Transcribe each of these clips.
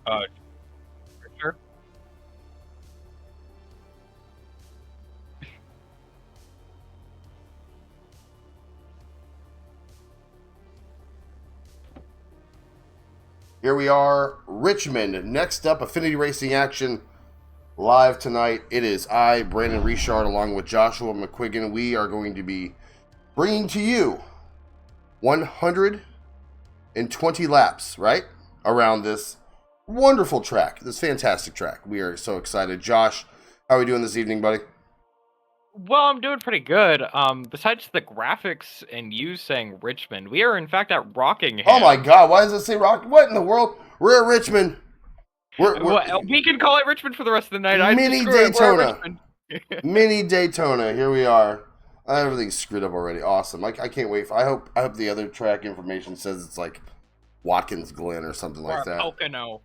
Uh, sure. Here we are, Richmond. Next up, Affinity Racing action live tonight. It is I, Brandon Richard, along with Joshua McQuiggan. We are going to be bringing to you 120 laps, right? Around this wonderful track, this fantastic track. We are so excited. Josh, how are we doing this evening, buddy? Well, I'm doing pretty good. Besides the graphics and you saying Richmond, we are in fact at Rockingham. Oh my God, why does it say Rock? What in the world? We're at Richmond. Well, we can call it Richmond for the rest of the night. I Mini screw it. We're at Daytona. Richmond. Mini Daytona. Here we are. Everything's screwed up already. Awesome. I can't wait. I hope the other track information says it's like Watkins Glen or something like that. Pocono.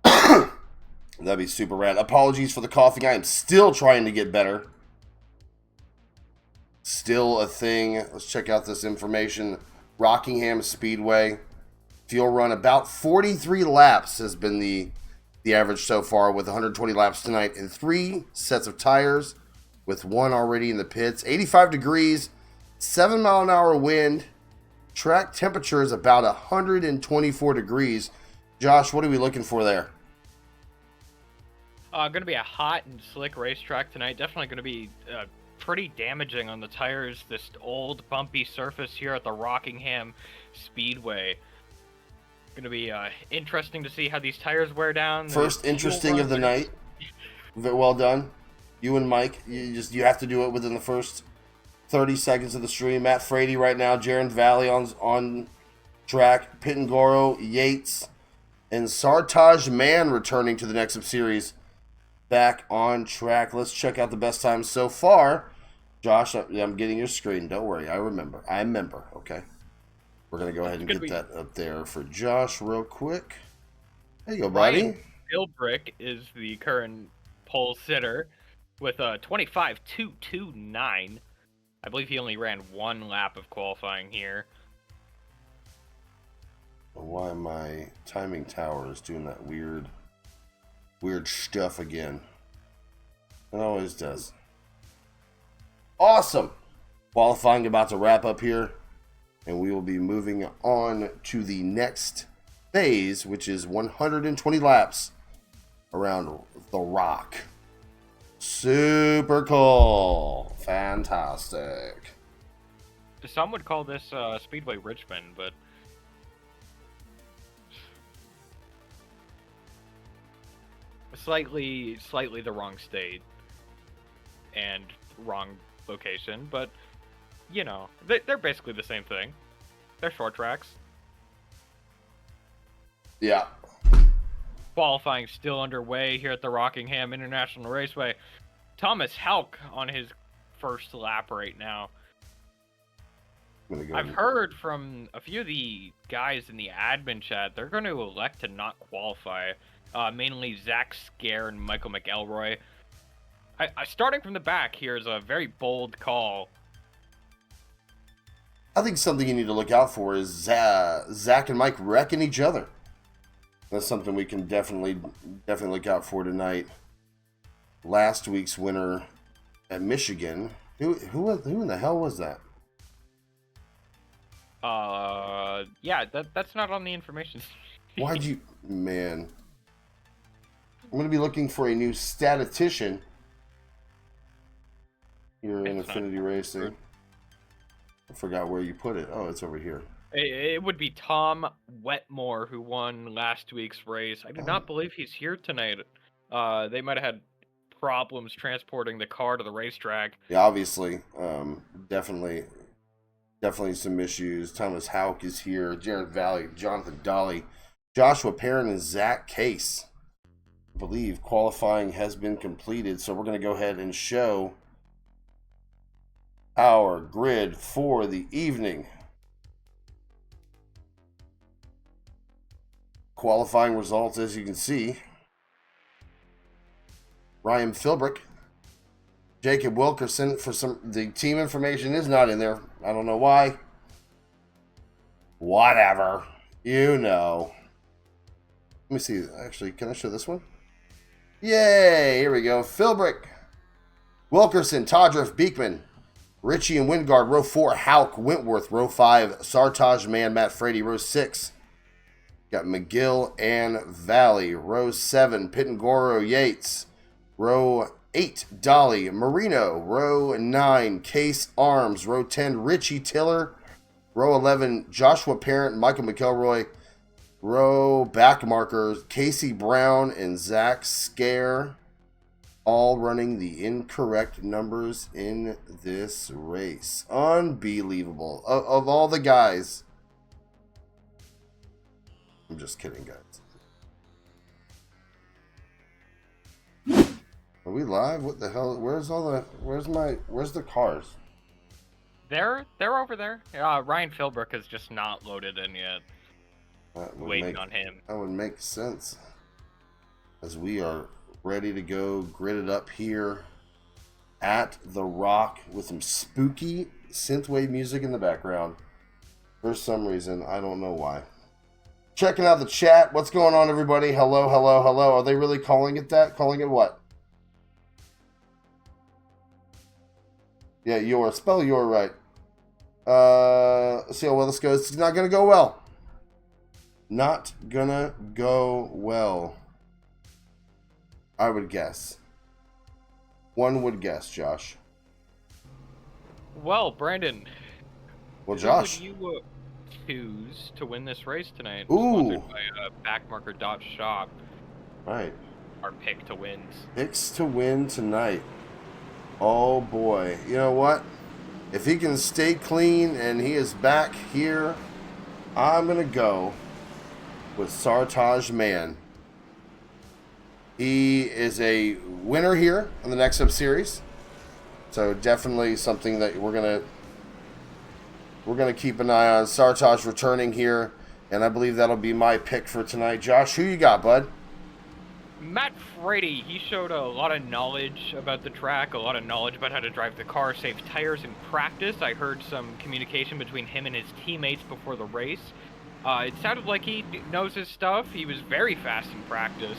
That'd be super rad. Apologies for the coughing. I am still trying to get better. Still a thing. Let's check out this information. Rockingham Speedway. Fuel run about 43 laps has been the average so far, with 120 laps tonight and 3 sets of tires, with one already in the pits. 85 degrees, 7-mile-an-hour wind. Track temperature is about 124 degrees. Josh, what are we looking for there? Going to be a hot and slick racetrack tonight. Definitely going to be pretty damaging on the tires. This old bumpy surface here at the Rockingham Speedway. Going to be interesting to see how these tires wear down. First interesting of the night. Very well done. You and Mike, you have to do it within the first 30 seconds of the stream. Matt Frady right now, Jaron Valley on track, Pitangoro, Yates, and Sartaj Mann returning to the NEXTUP Series back on track. Let's check out the best times so far. Josh, I'm getting your screen. Don't worry. I remember. Okay. We're going to go ahead and get that up there for Josh real quick. There you go, buddy. Ryan Philbrick is the current pole sitter with a 25.229. I believe he only ran one lap of qualifying here. Why my timing tower is doing that weird stuff again. It always does. Awesome. Qualifying about to wrap up here, and we will be moving on to the next phase, which is 120 laps around the Rock. Super cool. Fantastic. Some would call this Speedway Richmond, but slightly the wrong state and wrong location, but you know, they're basically the same thing. They're short tracks. Yeah. Qualifying still underway here at the Rockingham International Raceway. Thomas Houck on his first lap right now. I've heard from a few of the guys in the admin chat, they're going to elect to not qualify. Mainly Zach Scare and Michael McElroy. Starting from the back here is a very bold call. I think something you need to look out for is Zach and Mike wrecking each other. That's something we can definitely look out for tonight. Last week's winner at Michigan. Who in the hell was that? Yeah, that's not on the information. Why'd you, man? I'm gonna be looking for a new statistician here in Affinity Racing. I forgot where you put it. Oh, it's over here. It would be Tom Wetmore who won last week's race. I do not believe he's here tonight. They might have had problems transporting the car to the racetrack. Yeah, obviously. Definitely some issues. Thomas Houck is here. Jaron Valley, Jonathan Dolly, Joshua Perrin, and Zach Case. I believe qualifying has been completed, so we're going to go ahead and show our grid for the evening. Qualifying results, as you can see. Ryan Philbrick, Jacob Wilkerson, the team information is not in there. I don't know why. Whatever. You know. Let me see. Actually, can I show this one? Yay! Here we go. Philbrick, Wilkerson, Todriff, Beekman, Ritchie and Wingard, row 4. Hauk, Wentworth, row 5. Sartaj, Mann, Matt Frady, row 6. Got McGill and Valley, row 7. Pitangoro, Yates, row 8. Dolly, Marino, row 9. Case Arms, row 10. Richie Tiller, row 11. Joshua Parent, Michael McElroy, row backmarkers. Casey Brown and Zach Scare, all running the incorrect numbers in this race. Unbelievable. Of all the guys. I'm just kidding, guys. Are we live? What the hell? Where's the cars? They're over there. Ryan Philbrick is just not loaded in yet. Waiting on him. That would make sense. As we are ready to go, gridded up here at the Rock with some spooky synthwave music in the background. For some reason, I don't know why. Checking out the chat. What's going on, everybody? Hello, hello, hello. Are they really calling it that? Calling it what? Yeah, your. Spell your right. Let's see how well this goes. It's not going to go well. Not gonna go well. I would guess. One would guess, Josh. Well, Brandon. Well, Josh. Who would you choose to win this race tonight? Ooh. Sponsored by backmarker.shop. Right. Our pick to wins. Picks to win tonight. Oh boy. You know what? If he can stay clean and he is back here, I'm gonna go with Sartaj Mann. He is a winner here on the Next Up series, so definitely something that we're gonna keep an eye on. Sartaj returning here, and I believe that'll be my pick for tonight. Josh, who you got, bud? Matt Frady. He showed a lot of knowledge about the track, a lot of knowledge about how to drive the car, save tires in practice. I heard some communication between him and his teammates before the race. It sounded like he knows his stuff. He was very fast in practice.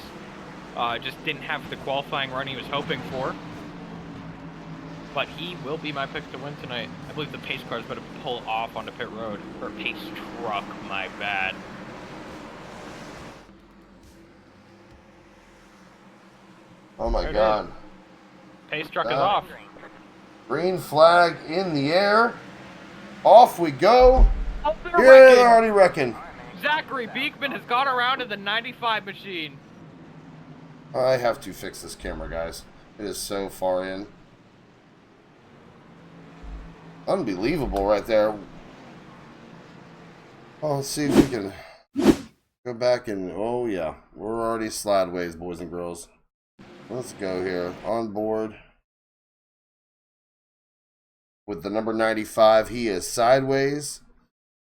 Just didn't have the qualifying run he was hoping for. But he will be my pick to win tonight. I believe the pace car is going to pull off onto pit road. Or pace truck, my bad. Oh my God. Pace truck is off. Green flag in the air. Off we go. Yeah, they're already wrecking. Zachary Beekman has gone around in the 95 machine. I have to fix this camera, guys. It is so far in. Unbelievable right there. Oh, let's see if we can go back and... Oh, yeah. We're already slideways, boys and girls. Let's go here. On board. With the number 95, he is sideways.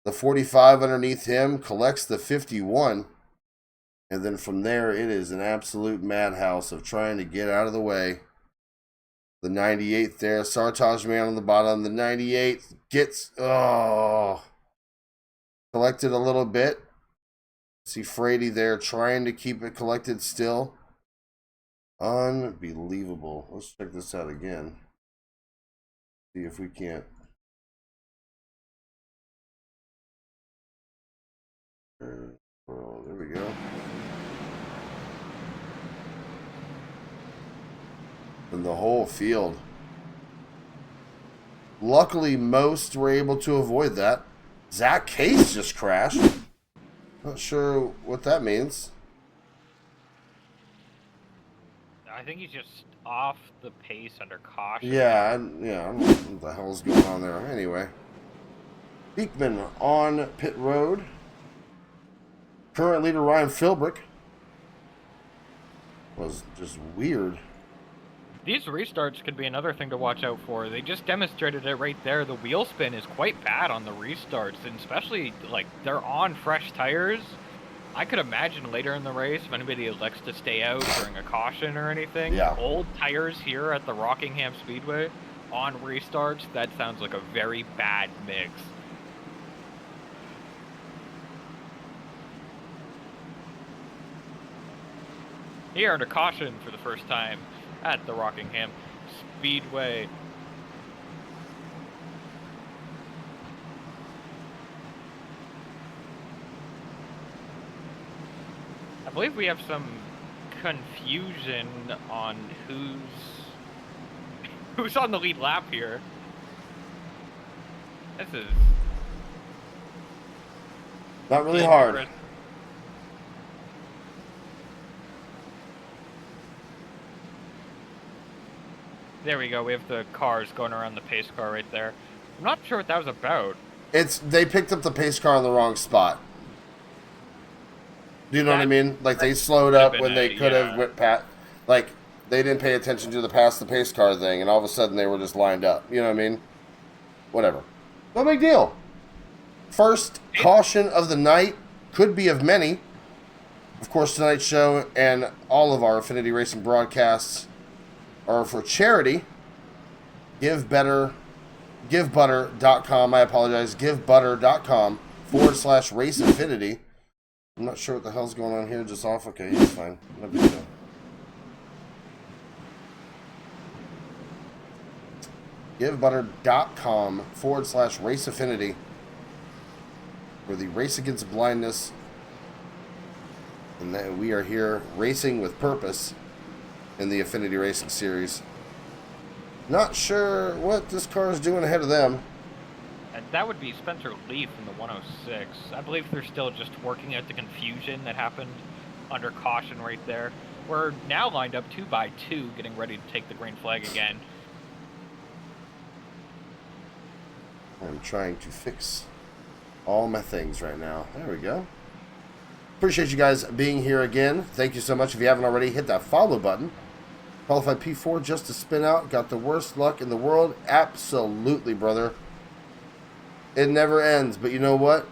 The 45 underneath him collects the 51. And then from there, it is an absolute madhouse of trying to get out of the way. The 98 there. Sartaj Mann on the bottom. The 98 gets... Oh. Collected a little bit. See Frady there trying to keep it collected still. Unbelievable. Let's check this out again. See if we can't... There we go. And the whole field. Luckily, most were able to avoid that. Zach Case just crashed. Not sure what that means. I think he's just off the pace under caution. Yeah, I don't know what the hell's going on there. Anyway. Beekman on pit road. Current leader Ryan Philbrick was just weird. These restarts could be another thing to watch out for. They just demonstrated it right there. The wheel spin is quite bad on the restarts, and especially, like, they're on fresh tires. I could imagine later in the race, if anybody elects to stay out during a caution or anything, old tires here at the Rockingham Speedway on restarts, that sounds like a very bad mix. here under caution for the first time at the Rockingham Speedway. I believe we have some confusion on who's on the lead lap here. This is not really hard. There we go. We have the cars going around the pace car right there. I'm not sure what that was about. They picked up the pace car in the wrong spot. Do you know what I mean? Like, they slowed up when they could have went past. Like, they didn't pay attention to the pass the pace car thing, and all of a sudden they were just lined up. You know what I mean? Whatever. No big deal. First caution of the night, could be of many. Of course, tonight's show and all of our Affinity Racing broadcasts are for charity. GiveButter.com, I apologize, givebutter.com/race infinity. I'm not sure what the hell's going on here, just off. Okay, he's fine. No big deal. GiveButter.com/race affinity for the Race Against Blindness. And then we are here racing with purpose in the Affinity Racing Series. Not sure what this car is doing ahead of them. And that would be Spencer Leaf in the 106. I believe they're still just working out the confusion that happened under caution right there. We're now lined up 2 by 2, getting ready to take the green flag again. I'm trying to fix all my things right now. There we go. Appreciate you guys being here again. Thank you so much. If you haven't already, hit that follow button. Qualified P4 just to spin out. Got the worst luck in the world. Absolutely, brother. It never ends. But you know what?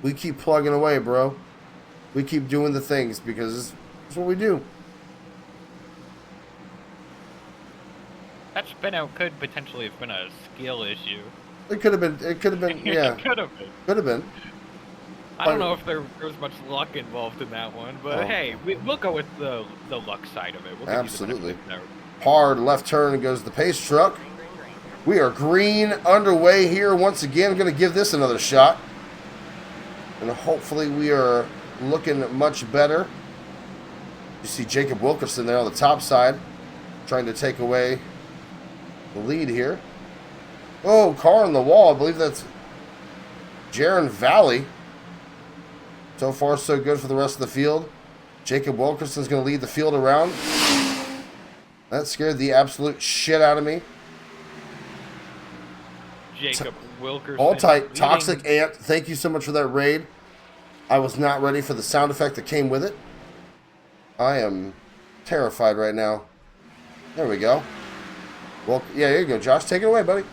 We keep plugging away, bro. We keep doing the things because it's what we do. That spin out could potentially have been a skill issue. It could have been. It could have been. Yeah. It could have been. Could have been. I don't know if there was much luck involved in that one, but hey, we'll go with the luck side of it. We'll absolutely. Hard left turn goes the pace truck. We are green underway here once again. Going to give this another shot. And hopefully we are looking much better. You see Jacob Wilkerson there on the top side, trying to take away the lead here. Oh, car on the wall. I believe that's Jaron Valley. So far, so good for the rest of the field. Jacob Wilkerson's going to lead the field around. That scared the absolute shit out of me. Jacob Wilkerson. All tight. Toxic Ant, thank you so much for that raid. I was not ready for the sound effect that came with it. I am terrified right now. There we go. Well, yeah, there you go, Josh. Take it away, buddy.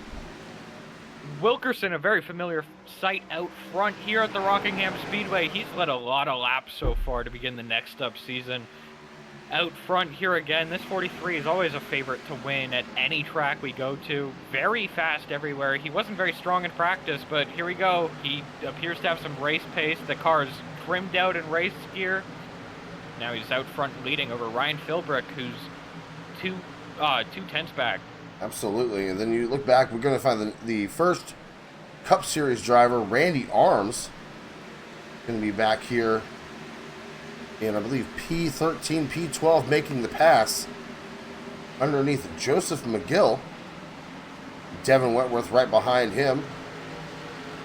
Wilkerson, a very familiar sight out front here at the Rockingham Speedway. He's led a lot of laps so far to begin the next up season. Out front here again, this 43 is always a favorite to win at any track we go to. Very fast everywhere. He wasn't very strong in practice, but here we go. He appears to have some race pace. The car is trimmed out in race gear. Now he's out front leading over Ryan Philbrick, who's two tenths back. Absolutely. And then you look back, we're going to find the first Cup Series driver, Randy Arms, going to be back here in, I believe, P13, P12, making the pass underneath Joseph McGill. Devin Wentworth right behind him.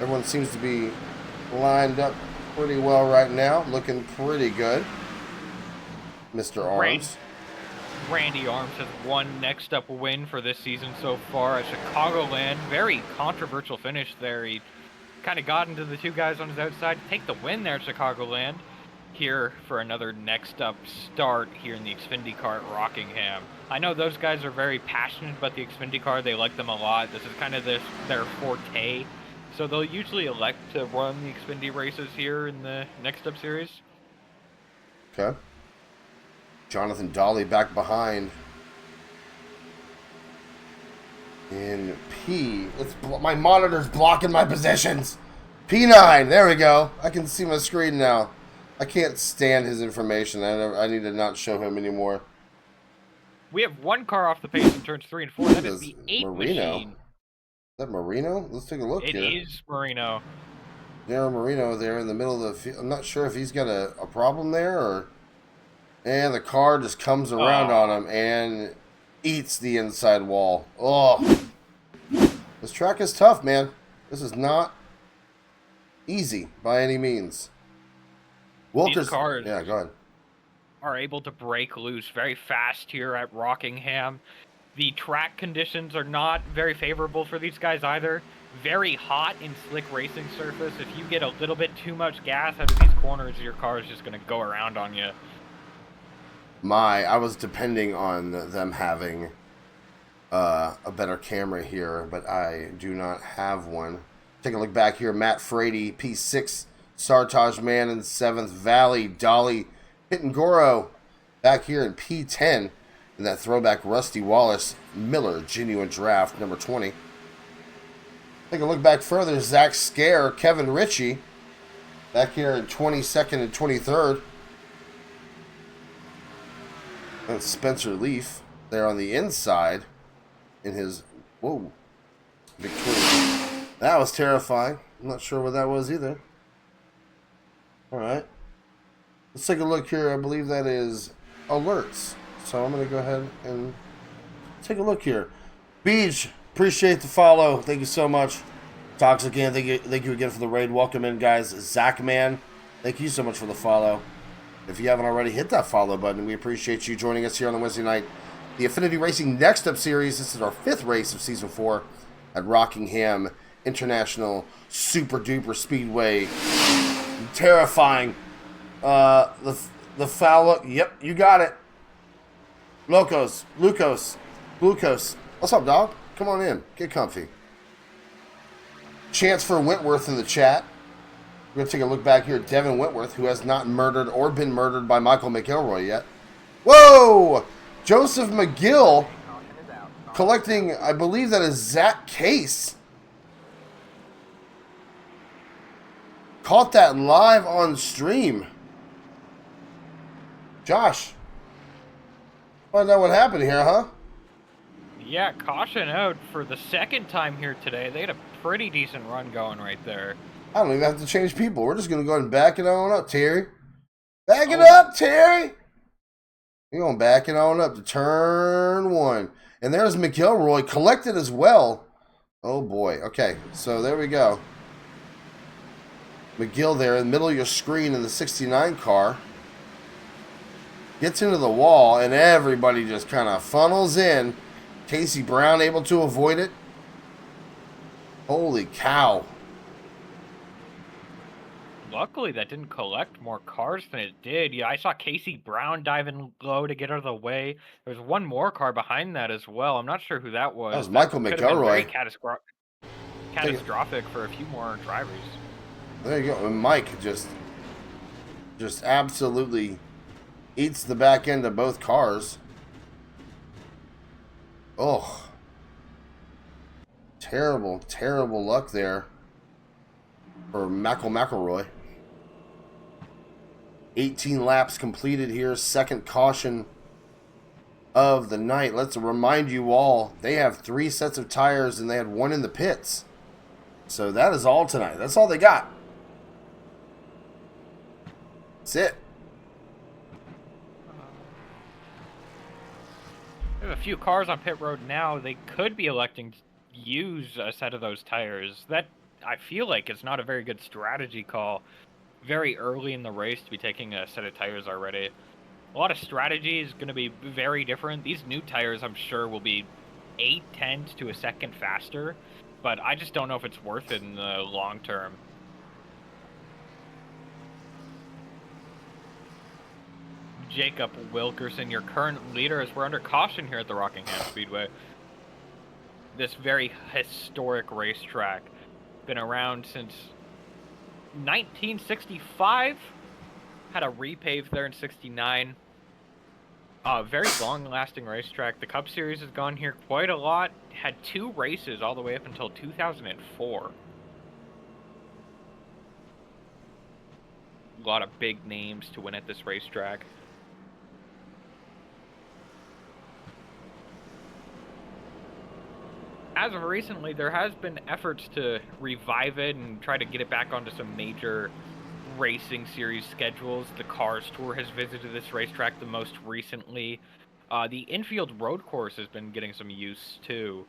Everyone seems to be lined up pretty well right now, looking pretty good. Mr. Arms. Randy Arms has one next up win for this season so far at Chicagoland. Very controversial finish there. He kind of got into the two guys on his outside to take the win there at Chicagoland. Here for another next up start here in the Xfinity car at Rockingham. I know those guys are very passionate about the Xfinity car. They like them a lot. This is kind of their forte. So they'll usually elect to run the Xfinity races here in the next up series. Okay. Jonathan Dolly back behind in P. My monitor's blocking my positions. P9. There we go. I can see my screen now. I can't stand his information. I need to not show him anymore. We have one car off the pace in turns 3 and 4. That is the 8 Marino. machine. Is that Marino? Let's take a look It here. is Marino. Darren Marino there in the middle of the field. I'm not sure if he's got a problem there or... And the car just comes around on him and eats the inside wall. Oh, this track is tough, man. This is not easy by any means. These cars yeah, go ahead. are able to break loose very fast here at Rockingham. The track conditions are not very favorable for these guys either. Very hot in slick racing surface. If you get a little bit too much gas out of these corners, your car is just going to go around on you. I was depending on them having a better camera here, but I do not have one. Take a look back here. Matt Frady, P6, Sartaj Man in 7th, Valley, Dolly, Pittangoro back here in P10. And that throwback Rusty Wallace, Miller, Genuine Draft, number 20. Take a look back further. Zach Scare, Kevin Ritchie, back here in 22nd and 23rd. And Spencer Leaf there on the inside in his, whoa, Victoria. That was terrifying. I'm not sure what that was either. All right. Let's take a look here. I believe that is alerts. So I'm going to go ahead and take a look here. Beach, appreciate the follow. Thank you so much. Talks again. Thank you again for the raid. Welcome in, guys. Zach Man, thank you so much for the follow. If you haven't already, hit that follow button. We appreciate you joining us here on the Wednesday night. The Affinity Racing Next Up Series. This is our 5th race of Season 4 at Rockingham International Super Duper Speedway. Terrifying. The foul look. Yep, you got it. Lucas. What's up, dog? Come on in. Get comfy. Chance for Wentworth in the chat. We're going to take a look back here at Devin Wentworth, who has not murdered or been murdered by Michael McElroy yet. Whoa! Joseph McGill collecting, I believe that is Zach Case. Caught that live on stream. Josh, find out what happened here, huh? Yeah, caution out for the second time here today. They had a pretty decent run going right there. I don't even have to change people. We're just going to go ahead and back it on up, Terry. Back it up, Terry. We're going to back it on up to turn 1. And there's McElroy collected as well. Oh, boy. Okay, so there we go. McGill there in the middle of your screen in the 69 car. Gets into the wall, and everybody just kind of funnels in. Casey Brown able to avoid it. Holy cow. Luckily, that didn't collect more cars than it did. Yeah, I saw Casey Brown diving low to get out of the way. There's one more car behind that as well. I'm not sure who that was. That was Michael McElroy. Catastrophic for a few more drivers. There you go. And Mike just absolutely eats the back end of both cars. Oh. Terrible, terrible luck there for McElroy. 18 laps completed here. Second caution of the night. Let's remind you all, they have 3 sets of tires and they had 1 in the pits. So that is all tonight. That's all they got. That's it. We have a few cars on pit road now. They could be electing to use a set of those tires. That, I feel like, is not a very good strategy call. Very early in the race to be taking a set of tires already. A lot of strategy is going to be very different. These new tires, I'm sure, will be 8/10 to a second faster, but I just don't know if it's worth it in the long term. Jacob Wilkerson, your current leader, as we're under caution here at the Rockingham Speedway. This very historic racetrack. Been around since 1965. Had a repave there in 69. Very long-lasting racetrack. The Cup Series has gone here quite a lot. Had 2 races all the way up until 2004. a lot of big names to win at this racetrack. As of recently, there has been efforts to revive it and try to get it back onto some major racing series schedules. The Cars Tour has visited this racetrack the most recently. The infield road course has been getting some use too.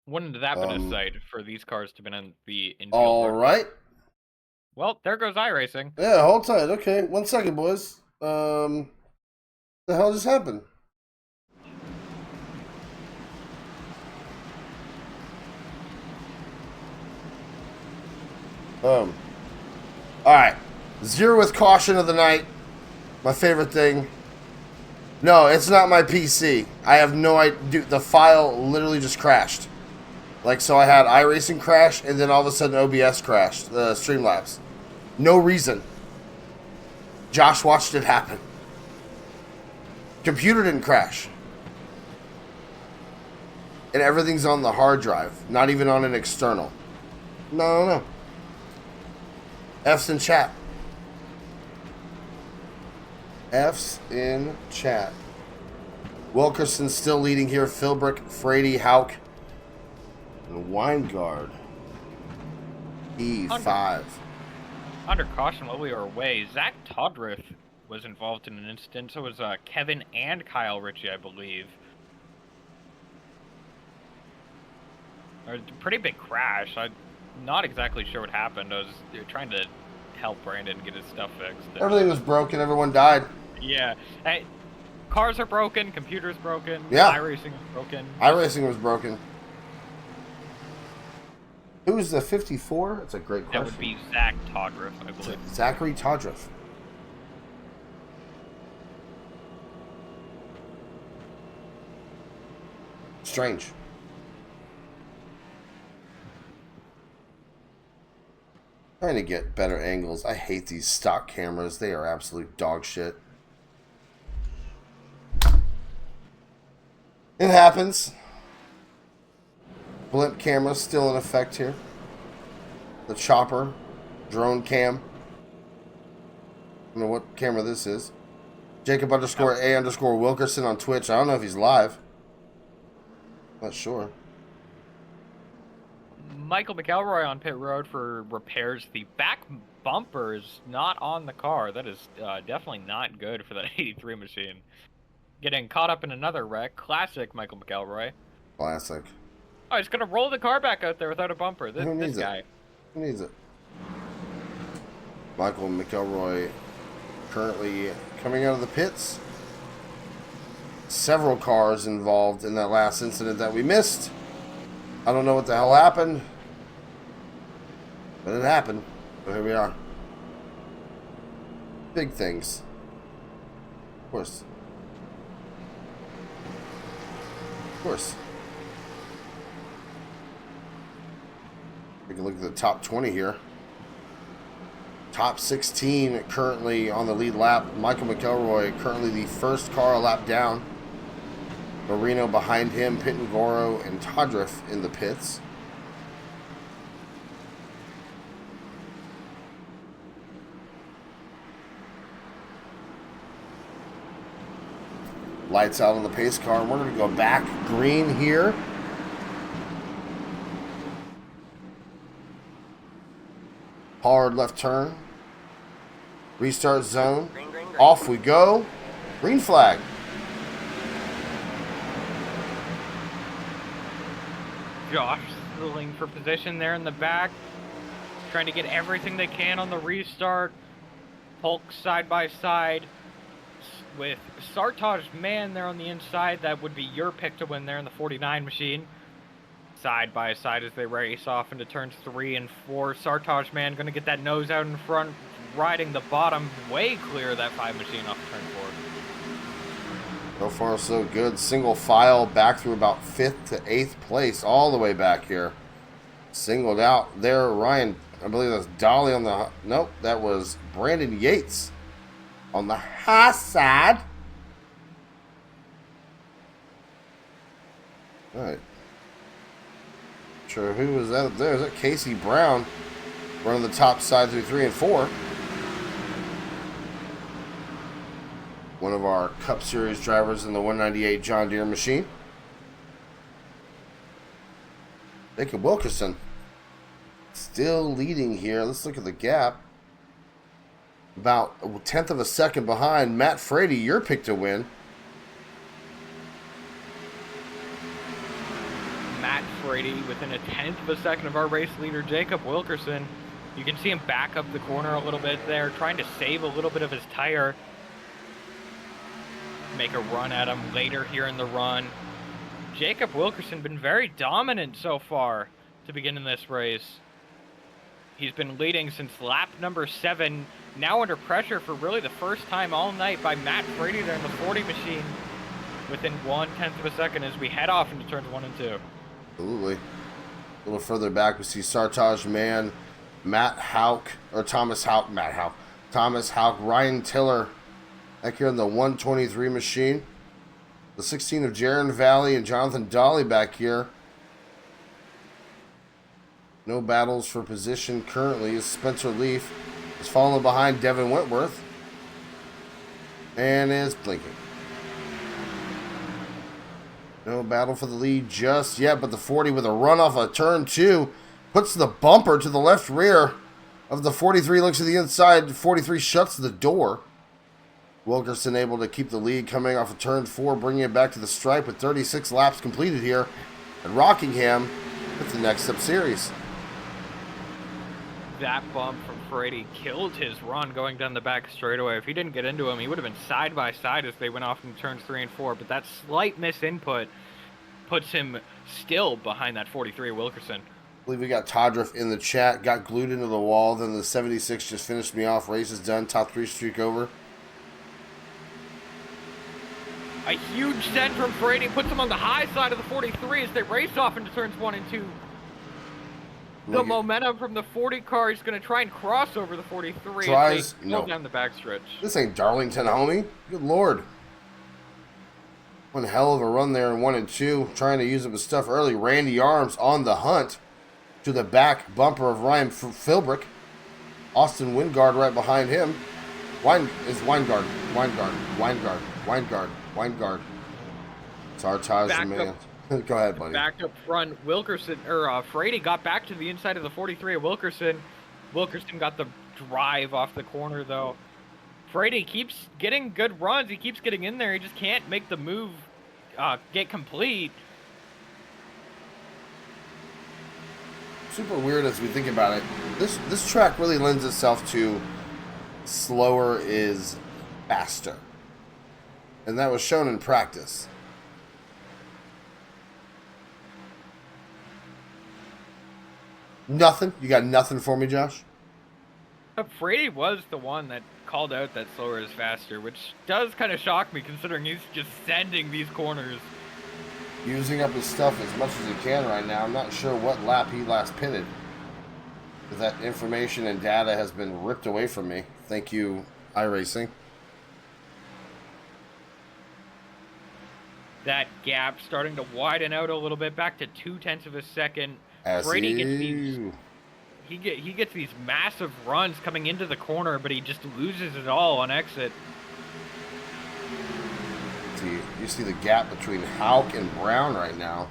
Wouldn't that been a sight for these cars to be on the infield? All right. Well, there goes iRacing. Yeah, hold tight. Okay, 1 second, boys. The hell just happened? All right. 0 with caution of the night. My favorite thing. No, it's not my PC. I have no idea. Dude, the file literally just crashed. Like, so I had iRacing crash, and then all of a sudden OBS crashed. The Streamlabs. No reason. Josh watched it happen. Computer didn't crash. And everything's on the hard drive. Not even on an external. No. F's in chat. F's in chat. Wilkerson still leading here. Philbrick, Frady, Hauk, and Weingard. E5. Under caution while we were away, Zach Todriff was involved in an incident. So was Kevin and Kyle Ritchie, I believe. A pretty big crash. I'm not exactly sure what happened. I was trying to help Brandon get his stuff fixed. Everything was broken. Everyone died. Yeah. Hey, cars are broken. Computers broken. Yeah. iRacing was broken. iRacing was broken. Who's the 54? That's a great question. That would be Zach Todriff, I believe. Zachary Todriff. Strange. Trying to get better angles. I hate these stock cameras. They are absolute dog shit. It happens. Blimp camera still in effect here. The chopper. Drone cam. I don't know what camera this is. Jacob _ A _ Wilkerson on Twitch. I don't know if he's live. Not sure. Michael McElroy on pit road for repairs. The back bumper is not on the car. That is definitely not good for that 83 machine. Getting caught up in another wreck. Classic Michael McElroy. Classic. Oh, he's gonna roll the car back out there without a bumper. This guy. Who needs it? Michael McElroy currently coming out of the pits. Several cars involved in that last incident that we missed. I don't know what the hell happened, but it happened. But here we are. Big things. Of course. Of course. Take a look at the top 20 here. Top 16 currently on the lead lap. Michael McElroy currently the first car a lap down. Marino behind him, Pitangoro and Todriff in the pits. Lights out on the pace car, and we're going to go back green here. Hard left turn. Restart zone. Green. Off we go. Green flag. Josh struggling for position there in the back. Trying to get everything they can on the restart. Hulk side by side with Sartaj Man there on the inside. That would be your pick to win there in the 49 machine. Side by side as they race off into turns 3 and 4. Sartaj Man going to get that nose out in front, riding the bottom, way clear of that 5 machine off turn 4. So far, so good. Single file back through about 5th to 8th place, all the way back here. Singled out there, Ryan. I believe that's Dolly on the... Nope, that was Brandon Yates on the high side. All right. Sure, who was that up there? Is that Casey Brown? running the top side through 3 and 4. One of our Cup Series drivers in the 198 John Deere machine. Jacob Wilkerson still leading here. Let's look at the gap. About a tenth of a second behind. Matt Frady, your pick to win. Matt Frady within a tenth of a second of our race leader, Jacob Wilkerson. You can see him back up the corner a little bit there, trying to save a little bit of his tire. Make a run at him later here in the run. Jacob Wilkerson been very dominant so far to begin in this race. He's been leading since lap number 7, now under pressure for really the first time all night by Matt Frady there in the 40 machine within 1/10 of a second as we head off into turns 1 and 2. Absolutely. A little further back, we see Sartaj Mann, Thomas Houck, Ryan Tiller back here in the 123 machine. The 16 of Jaron Valley and Jonathan Dolly back here. No battles for position currently as Spencer Leaf is following behind Devin Whitworth and is blinking. No battle for the lead just yet, but the 40 with a run off of turn 2 puts the bumper to the left rear of the 43, looks to the inside, 43 shuts the door. Wilkerson able to keep the lead coming off of turn 4, bringing it back to the stripe with 36 laps completed here at Rockingham with the Next Up Series. That bump from Frady killed his run going down the back straightaway. If he didn't get into him, he would have been side by side as they went off in turns 3 and 4. But that slight misinput puts him still behind that 43 Wilkerson. I believe we got Todriff in the chat. Got glued into the wall. Then the 76 just finished me off. Race is done. Top 3 streak over. A huge send from Frady puts him on the high side of the 43 as they race off into turns 1 and 2. The momentum from the 40 car is going to try and cross over the 43 as they go down the backstretch. This ain't Darlington, homie. Good Lord. One hell of a run there in 1 and 2. Trying to use up his stuff early. Randy Arms on the hunt to the back bumper of Ryan Philbrick. Austin Wingard right behind him. Weingard. Sartaj, man. Go ahead, buddy. Back up front, Frady got back to the inside of the 43 of Wilkerson. Wilkerson got the drive off the corner, though. Frady keeps getting good runs. He keeps getting in there. He just can't make the move get complete. Super weird as we think about it. This track really lends itself to slower is faster. And that was shown in practice. Nothing? You got nothing for me, Josh? Frady was the one that called out that slower is faster, which does kind of shock me considering he's just sending these corners. Using up his stuff as much as he can right now. I'm not sure what lap he last pitted. But that information and data has been ripped away from me. Thank you, iRacing. That gap starting to widen out a little bit, back to 0.2 of a second. As Frady gets he gets these massive runs coming into the corner, but he just loses it all on exit. You see the gap between Houck and Brown right now.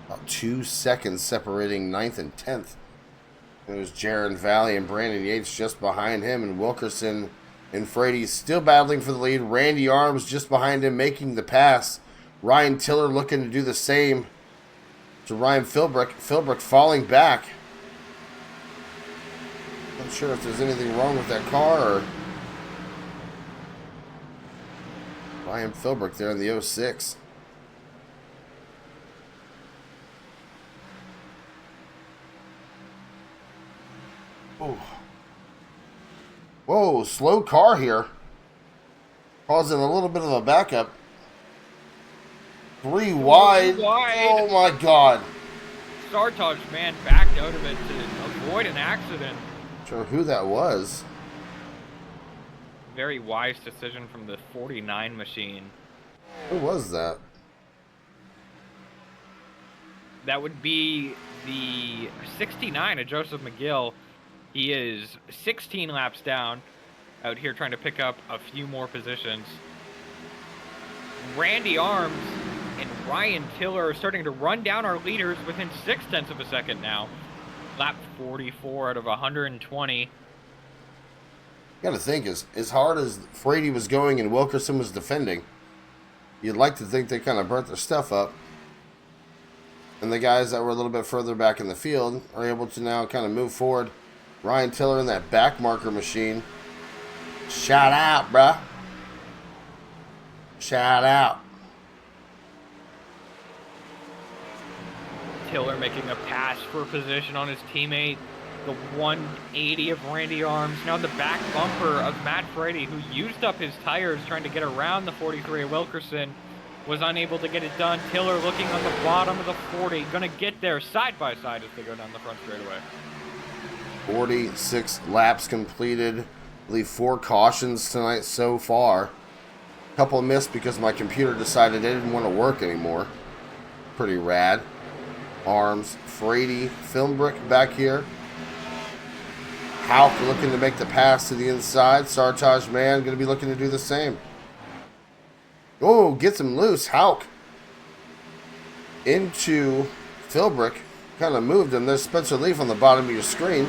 About 2 seconds separating 9th and 10th. There's Jaron Valley and Brandon Yates just behind him, and Wilkerson and Frady still battling for the lead. Randy Arms just behind him making the pass. Ryan Tiller looking to do the same to Ryan Philbrick. Philbrick falling back. Not sure if there's anything wrong with that car or... Ryan Philbrick there in the 06. Oh. Whoa, slow car here. Causing a little bit of a backup. 3 wide. Oh my God. Sartaj, man, backed out of it to avoid an accident. Not sure who that was. Very wise decision from the 49 machine. Who was that? That would be the 69 of Joseph McGill. He is 16 laps down out here trying to pick up a few more positions. Randy Arms and Ryan Tiller are starting to run down our leaders within 0.6 of a second now. Lap 44 out of 120. You got to think, as hard as Frady was going and Wilkerson was defending, you'd like to think they kind of burnt their stuff up. And the guys that were a little bit further back in the field are able to now kind of move forward. Ryan Tiller in that back marker machine. Shout out, bruh. Shout out. Tiller making a pass for position on his teammate. The 180 of Randy Arms. Now the back bumper of Matt Frady, who used up his tires trying to get around the 43 of Wilkerson, was unable to get it done. Tiller looking on the bottom of the 40. Gonna get there side by side as they go down the front straightaway. 46 laps completed. I believe 4 cautions tonight so far. A couple missed because my computer decided it didn't want to work anymore. Pretty rad. Arms, Frady, Filmbrick back here. Hauk looking to make the pass to the inside. Sartaj Man going to be looking to do the same. Oh, gets him loose. Hauk into Filbrick. Kind of moved him. There's Spencer Leaf on the bottom of your screen.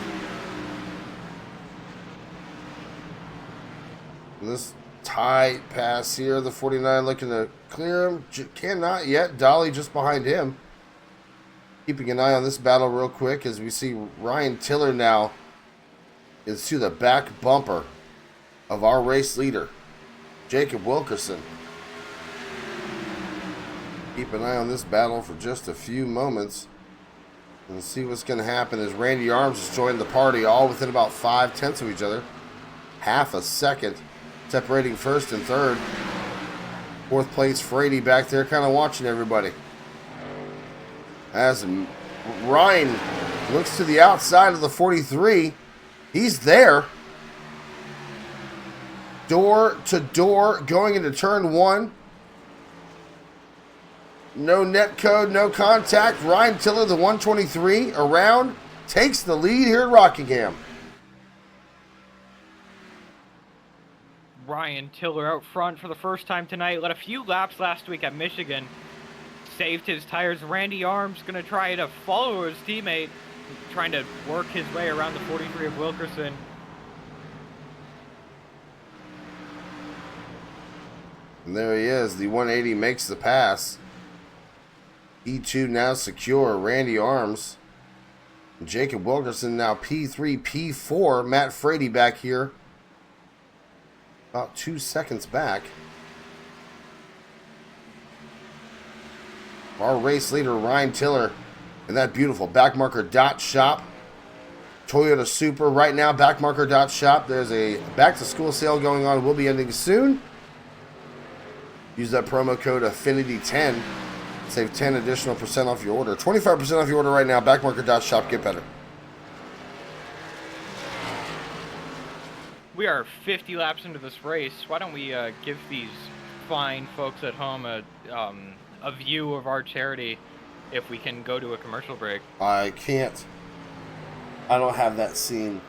And this tight pass here. The 49 looking to clear him. Cannot yet. Dolly just behind him. Keeping an eye on this battle real quick as we see Ryan Tiller now is to the back bumper of our race leader, Jacob Wilkerson. Keep an eye on this battle for just a few moments and see what's going to happen as Randy Arms has joined the party, all within about 0.5 of each other. Half a second separating first and third. Fourth place Frady back there kind of watching everybody. As Ryan looks to the outside of the 43, he's there. Door to door going into turn 1. No net code, no contact. Ryan Tiller, the 123, around, takes the lead here at Rockingham. Ryan Tiller out front for the first time tonight. Led a few laps last week at Michigan. Saved his tires. Randy Arms going to try to follow his teammate, trying to work his way around the 43 of Wilkerson. And there he is. The 180 makes the pass. E2 now secure. Randy Arms. Jacob Wilkerson now P3, P4. Matt Frady back here. About 2 seconds back. Our race leader, Ryan Tiller, and that beautiful backmarker.shop. Toyota Supra right now, backmarker.shop. There's a back-to-school sale going on. Will be ending soon. Use that promo code Affinity10. Save 10 additional % off your order. 25% off your order right now, backmarker.shop. Get better. We are 50 laps into this race. Why don't we give these fine folks at home a view of our charity if we can go to a commercial break? I can't. I don't have that scene.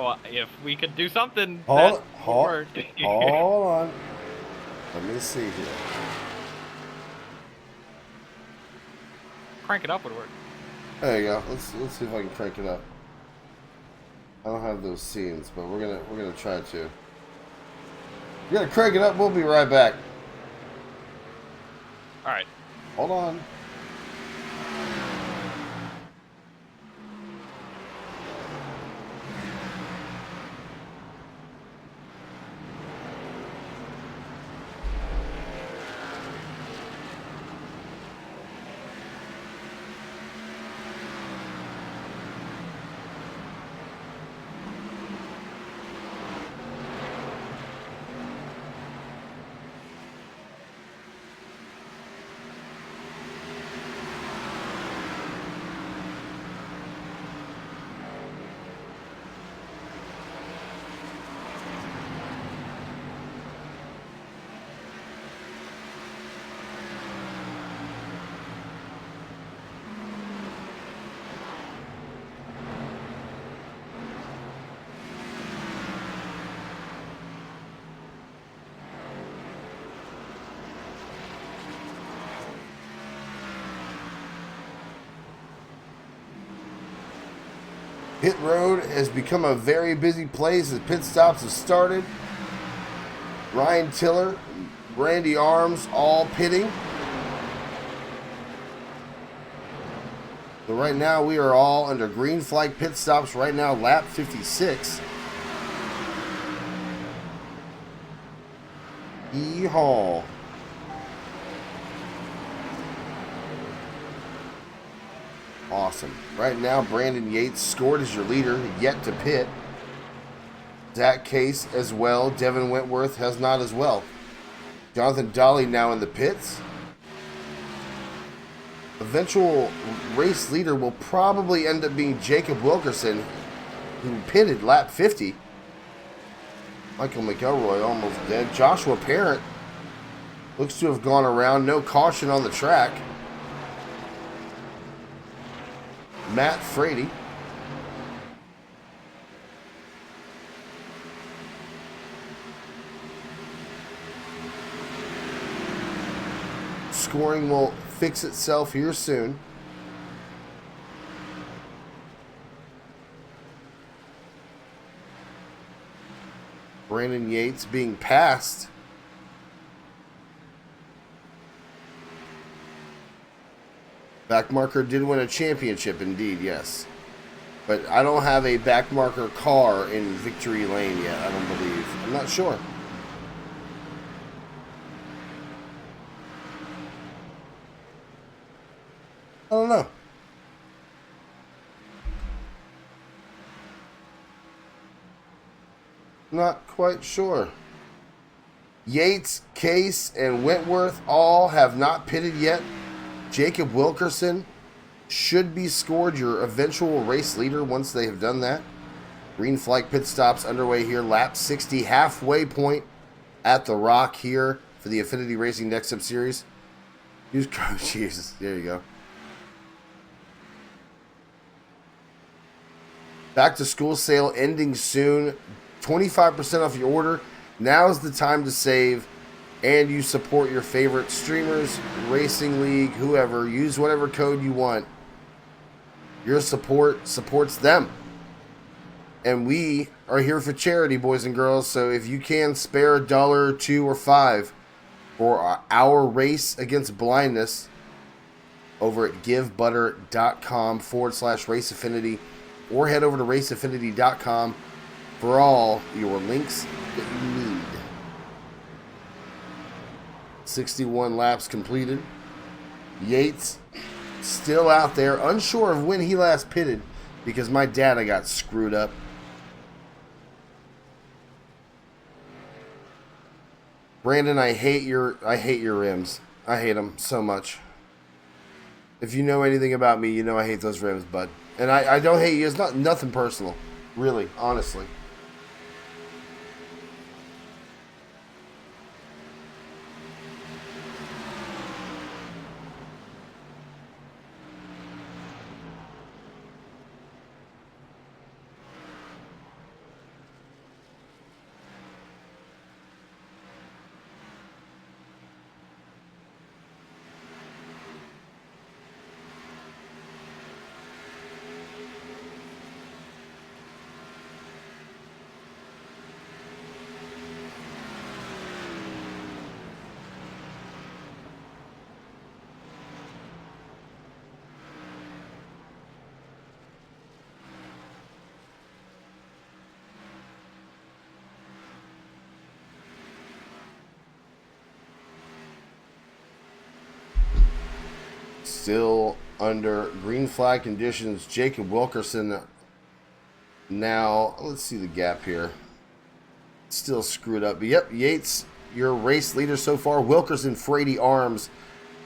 Oh, if we could do something. Hold on. Let me see here. Crank it up would work. There you go. Let's see if I can crank it up. I don't have those scenes, but we're gonna try to. We're gonna crank it up. We'll be right back. All right. Hold on. Pit road has become a very busy place as pit stops have started. Ryan Tiller, Randy Arms all pitting. So right now we are all under green flag pit stops right now, lap 56. Yeehaw. Awesome. Right now, Brandon Yates scored as your leader, yet to pit. Zach Case as well. Devin Wentworth has not as well. Jonathan Dolly now in the pits. Eventual race leader will probably end up being Jacob Wilkerson, who pitted lap 50. Michael McElroy almost dead. Joshua Parent looks to have gone around. No caution on the track. Matt Frady. Scoring will fix itself here soon. Brandon Yates being passed. Backmarker did win a championship, indeed, yes. But I don't have a backmarker car in victory lane yet, I don't believe. I'm not sure. I don't know. Not quite sure. Yates, Case, and Wentworth all have not pitted yet. Jacob Wilkerson should be scored your eventual race leader once they have done that. Green flag pit stops underway here. Lap 60, halfway point at the Rock here for the Affinity Racing Next Up Series. Use code Jesus. There you go. Back to school sale ending soon. 25% off your order. Now's the time to save. And you support your favorite streamers, racing league, whoever. Use whatever code you want. Your support supports them. And we are here for charity, boys and girls. So if you can spare $1, $2, or $5 for our race against blindness over at givebutter.com/race affinity, or head over to raceaffinity.com for all your links that you need. 61 laps completed. Yates still out there, unsure of when he last pitted because my data got screwed up. Brandon, I hate your rims. I hate them so much. If you know anything about me, you know I hate those rims, bud. And I don't hate you. It's nothing personal, really, honestly. Still under green flag conditions. Jacob Wilkerson now, let's see the gap here. Still screwed up. But yep, Yates, your race leader so far. Wilkerson, Frady Arms,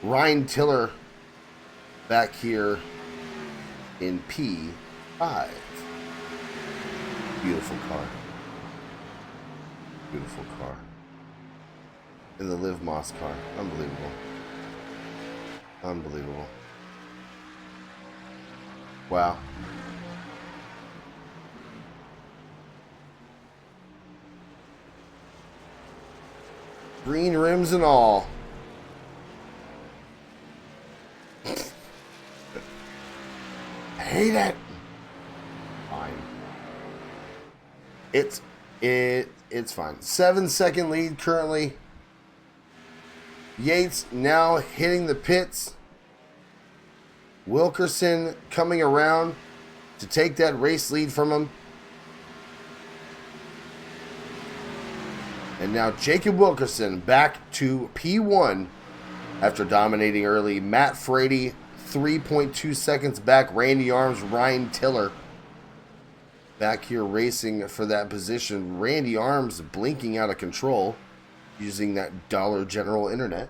Ryan Tiller back here in P5. Beautiful car. Beautiful car. And the Liv Moss car. Unbelievable. Unbelievable. Wow. Green rims and all. Hate it. Fine. It's fine. 7-second lead currently. Yates now hitting the pits. Wilkerson coming around to take that race lead from him. And now Jacob Wilkerson back to P1 after dominating early. Matt Frady 3.2 seconds back. Randy Arms, Ryan Tiller back here racing for that position. Randy Arms blinking out of control using that Dollar General internet.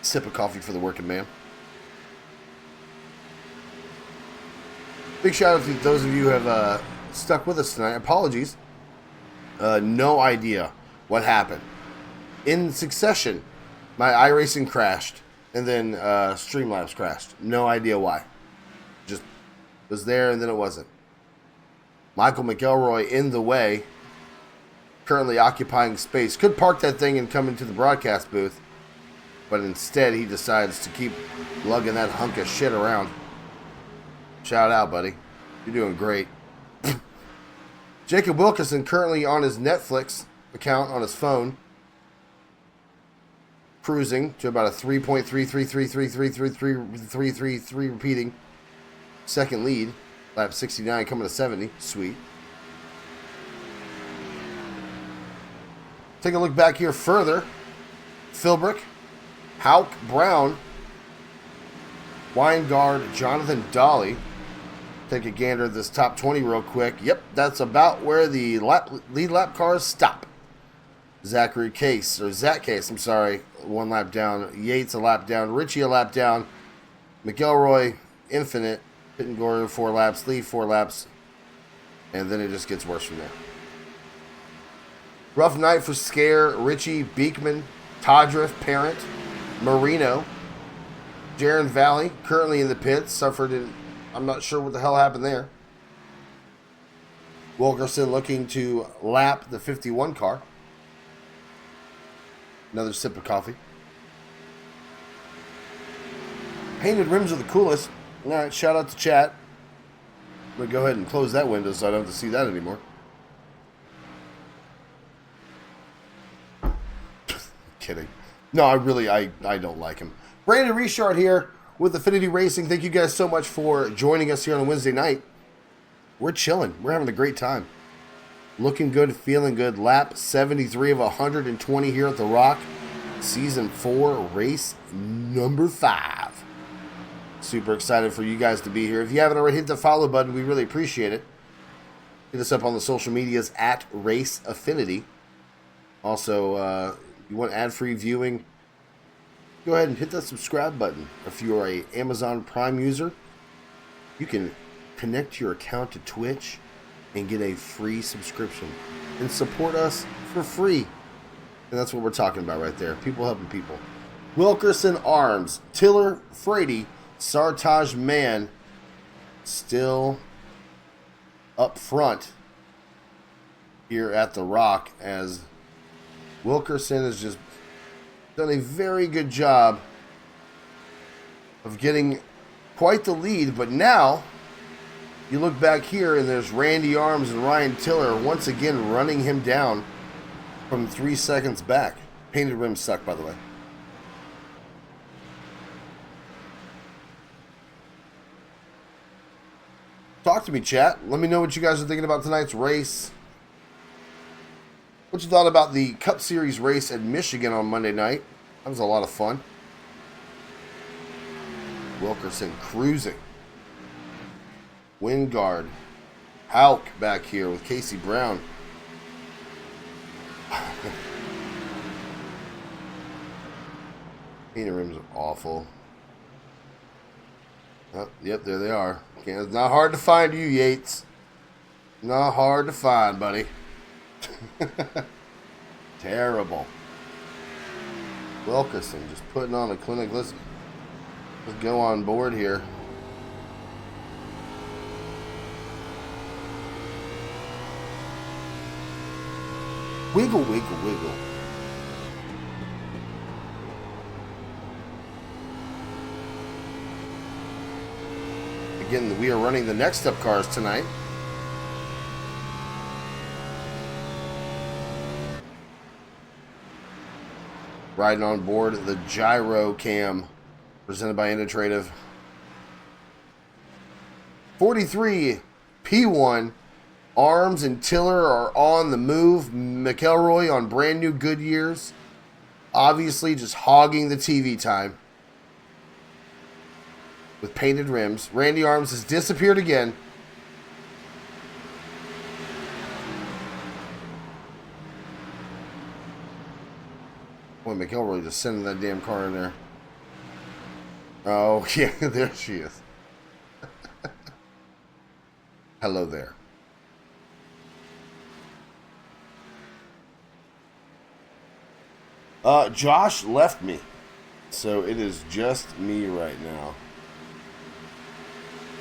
Sip of coffee for the working man. Big shout out to those of you who have stuck with us tonight. Apologies. No idea what happened. In succession, my iRacing crashed, and then Streamlabs crashed. No idea why. Just was there, and then it wasn't. Michael McElroy in the way, currently occupying space. Could park that thing and come into the broadcast booth, but instead he decides to keep lugging that hunk of shit around. Shout out, buddy. You're doing great. Jacob Wilkerson currently on his Netflix account on his phone, cruising to about a 3.333333333 repeating second lead. Lap 69 coming to 70. Sweet. Take a look back here further. Philbrick, Hauk, Brown, Weingard, Jonathan Dolly. Take a gander at this top 20 real quick. Yep, that's about where the lead lap cars stop. Zach Case, I'm sorry, 1 lap down. Yates a lap down. Richie a lap down. McElroy, Infinite, Pittengory 4 laps. Lee 4 laps. And then it just gets worse from there. Rough night for Scare, Richie, Beekman, Todriff, Parent, Marino. Jaron Valley, currently in the pits, suffered in... I'm not sure what the hell happened there. Wilkerson looking to lap the 51 car. Another sip of coffee. Painted rims are the coolest. All right, shout out to chat. I'm going to go ahead and close that window so I don't have to see that anymore. Kidding. No, I don't like him. Brandon Richard here with Affinity Racing. Thank you guys so much for joining us here on a Wednesday night. We're chilling. We're having a great time. Looking good, feeling good. Lap 73 of 120 here at The Rock. Season 4, race number 5. Super excited for you guys to be here. If you haven't already hit the follow button, we really appreciate it. Hit us up on the social medias at Race Affinity. Also, you want ad-free viewing, go ahead and hit that subscribe button. If you are an Amazon Prime user, you can connect your account to Twitch and get a free subscription and support us for free. And that's what we're talking about right there. People helping people. Wilkerson Arms, Tiller, Frady, Sartaj Man still up front here at The Rock, as Wilkerson has just done a very good job of getting quite the lead. But now you look back here and there's Randy Arms and Ryan Tiller once again running him down from 3 seconds back. Painted rims suck, by the way. Talk to me, chat. Let me know what you guys are thinking about tonight's race. What you thought about the Cup Series race at Michigan on Monday night. That was a lot of fun. Wilkerson cruising. Wingard. Hauk back here with Casey Brown. Painted rims are awful. Oh, yep, there they are. It's not hard to find you, Yates. Not hard to find, buddy. Terrible. Wilkerson just putting on a clinic. Let's go on board here. Wiggle, wiggle, wiggle. we are running the Next Up cars tonight. Riding on board the Gyro Cam, presented by Innovative. 43 P1. Arms and Tiller are on the move. McElroy on brand new Goodyears. Obviously just hogging the TV time. With painted rims. Randy Arms has disappeared again. Boy, McElroy just sending that damn car in there. Oh, yeah, there she is. Hello there. Josh left me, so it is just me right now.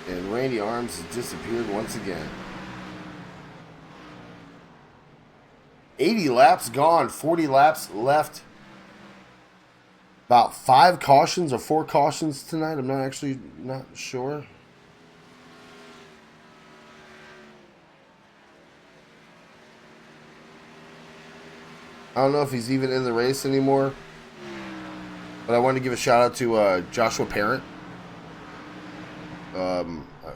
And Randy Arms has disappeared once again. 80 laps gone, 40 laps left. About 5 cautions or 4 cautions tonight. I'm not sure. I don't know if he's even in the race anymore. But I wanted to give a shout out to Joshua Parent.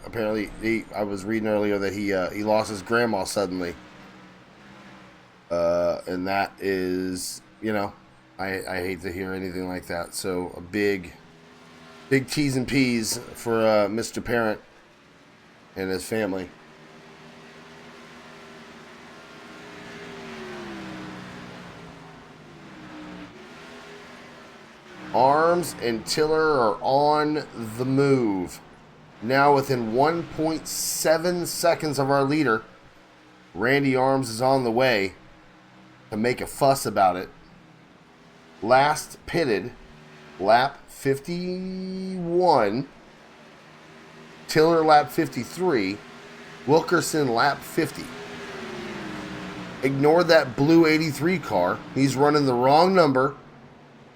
Apparently, I was reading earlier that he lost his grandma suddenly. And that is, you know, I hate to hear anything like that. So a big T's and P's for Mr. Parent and his family. Arms and Tiller are on the move. Now within 1.7 seconds of our leader, Randy Arms is on the way to make a fuss about it. Last pitted, lap 51. Tiller lap 53. Wilkerson lap 50. Ignore that blue 83 car. He's running the wrong number.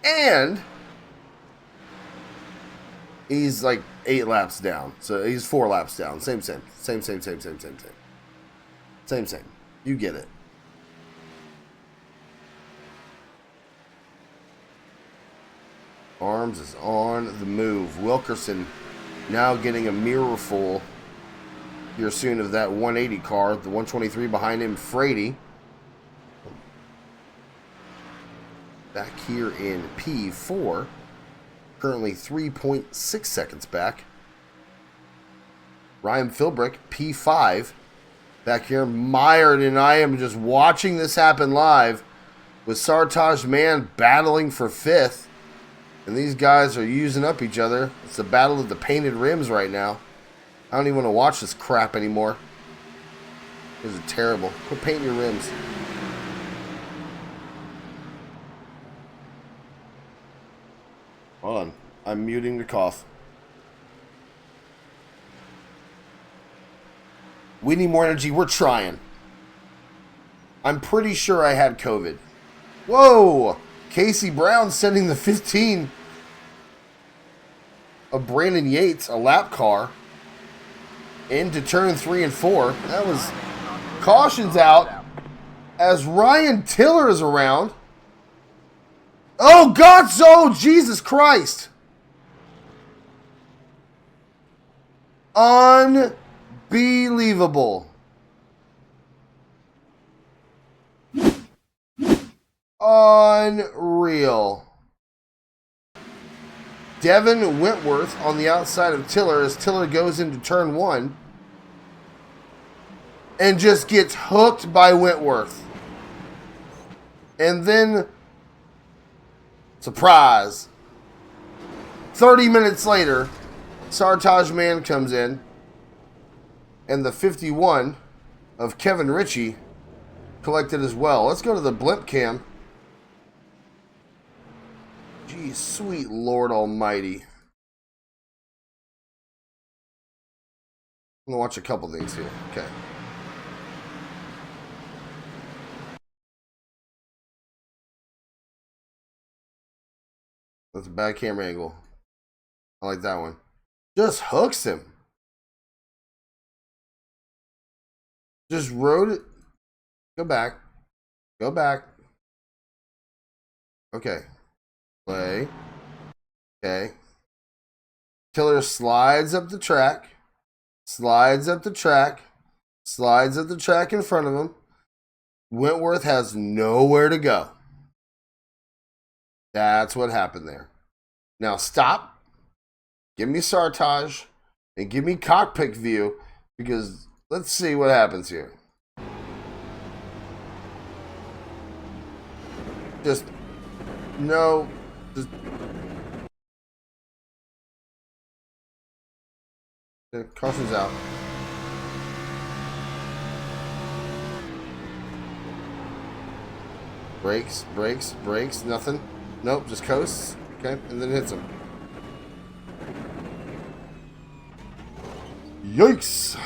And he's like 8 laps down. So he's 4 laps down. Same. You get it. Arms is on the move. Wilkerson now getting a mirror full here soon of that 180 car. The 123 behind him, Frady. Back here in P4. Currently 3.6 seconds back. Ryan Philbrick, P5. Back here, mired, and I am just watching this happen live with Sartaj Man battling for 5th. And these guys are using up each other. It's the battle of the painted rims right now. I don't even want to watch this crap anymore. This is terrible. Quit painting your rims. Hold on. I'm muting the cough. We need more energy. We're trying. I'm pretty sure I had COVID. Whoa! Casey Brown sending the 15 of Brandon Yates, a lap car, into turn 3 and 4. That was cautions out as Ryan Tiller is around. Oh, God, so Jesus Christ. Unbelievable. Unreal. Devin Wentworth on the outside of Tiller as Tiller goes into turn 1 and just gets hooked by Wentworth. And then, surprise, 30 minutes later, Sartaj Man comes in and the 51 of Kevin Ritchie collected as well. Let's go to the blimp cam. Geez, sweet Lord Almighty. I'm going to watch a couple things here. Okay. That's a bad camera angle. I like that one. Just hooks him. Just rode it. Go back. Go back. Okay. Play. Okay. Tiller slides up the track. Slides up the track. Slides up the track in front of him. Wentworth has nowhere to go. That's what happened there. Now stop. Give me Sartaj. And give me cockpit view. Because let's see what happens here. Just. No. Just. Caution's out. Brakes, brakes, brakes, nothing. Nope, just coasts. Okay, and then hits him. Yikes!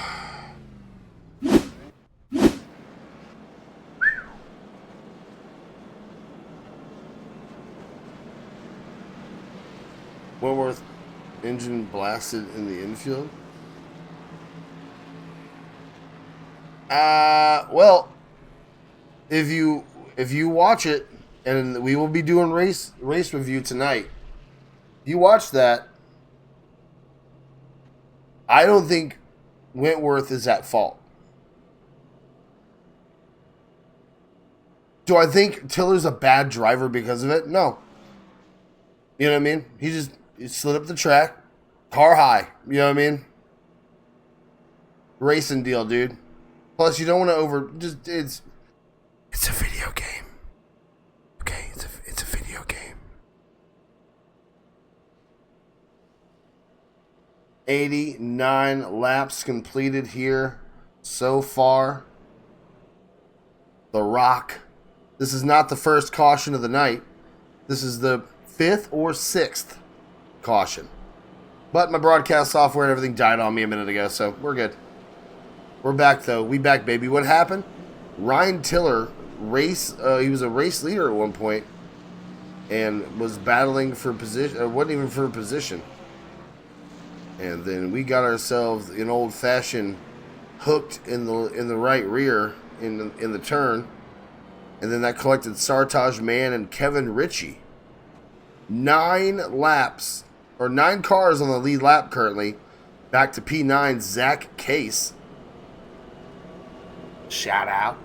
Wentworth engine blasted in the infield. Well, if you watch it, and we will be doing race review tonight. If you watch that, I don't think Wentworth is at fault. Do I think Tiller's a bad driver because of it? No. You know what I mean? He slid up the track, car high. You know what I mean? Racing deal, dude. Plus, you don't want to it's a video game. Okay, it's a video game. 89 laps completed here so far. The Rock. This is not the first caution of the night. This is the 5th or 6th caution. But my broadcast software and everything died on me a minute ago, so we're good. We're back, though. We back, baby. What happened? Ryan Tiller, he was a race leader at one point and was battling for position, wasn't even for a position. And then we got ourselves an old-fashioned hooked in the right rear in the turn. And then that collected Sartaj Mann and Kevin Ritchie. 9 laps, or 9 cars on the lead lap currently. Back to P9, Zach Case. Shout out.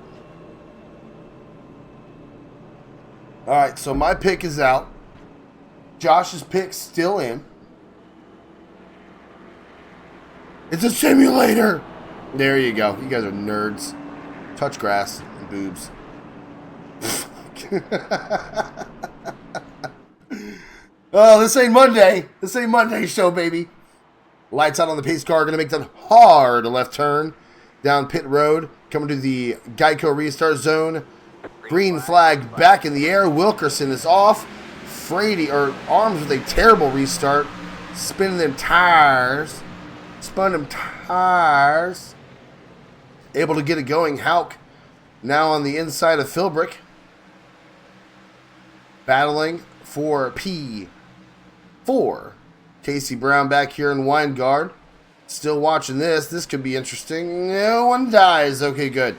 Alright, so my pick is out. Josh's pick's still in. It's a simulator! There you go. You guys are nerds. Touch grass and boobs. Oh, this ain't Monday. This ain't Monday show, baby. Lights out on the pace car. Going to make that hard left turn down pit road. Coming to the Geico restart zone. Green flag back in the air. Wilkerson is off. Frady, or Arms with a terrible restart. Spinning them tires. Spun them tires. Able to get it going. Hauk now on the inside of Philbrick. Battling for P4. Casey Brown back here in Weingard. Still watching this. This could be interesting. No one dies. Okay, good.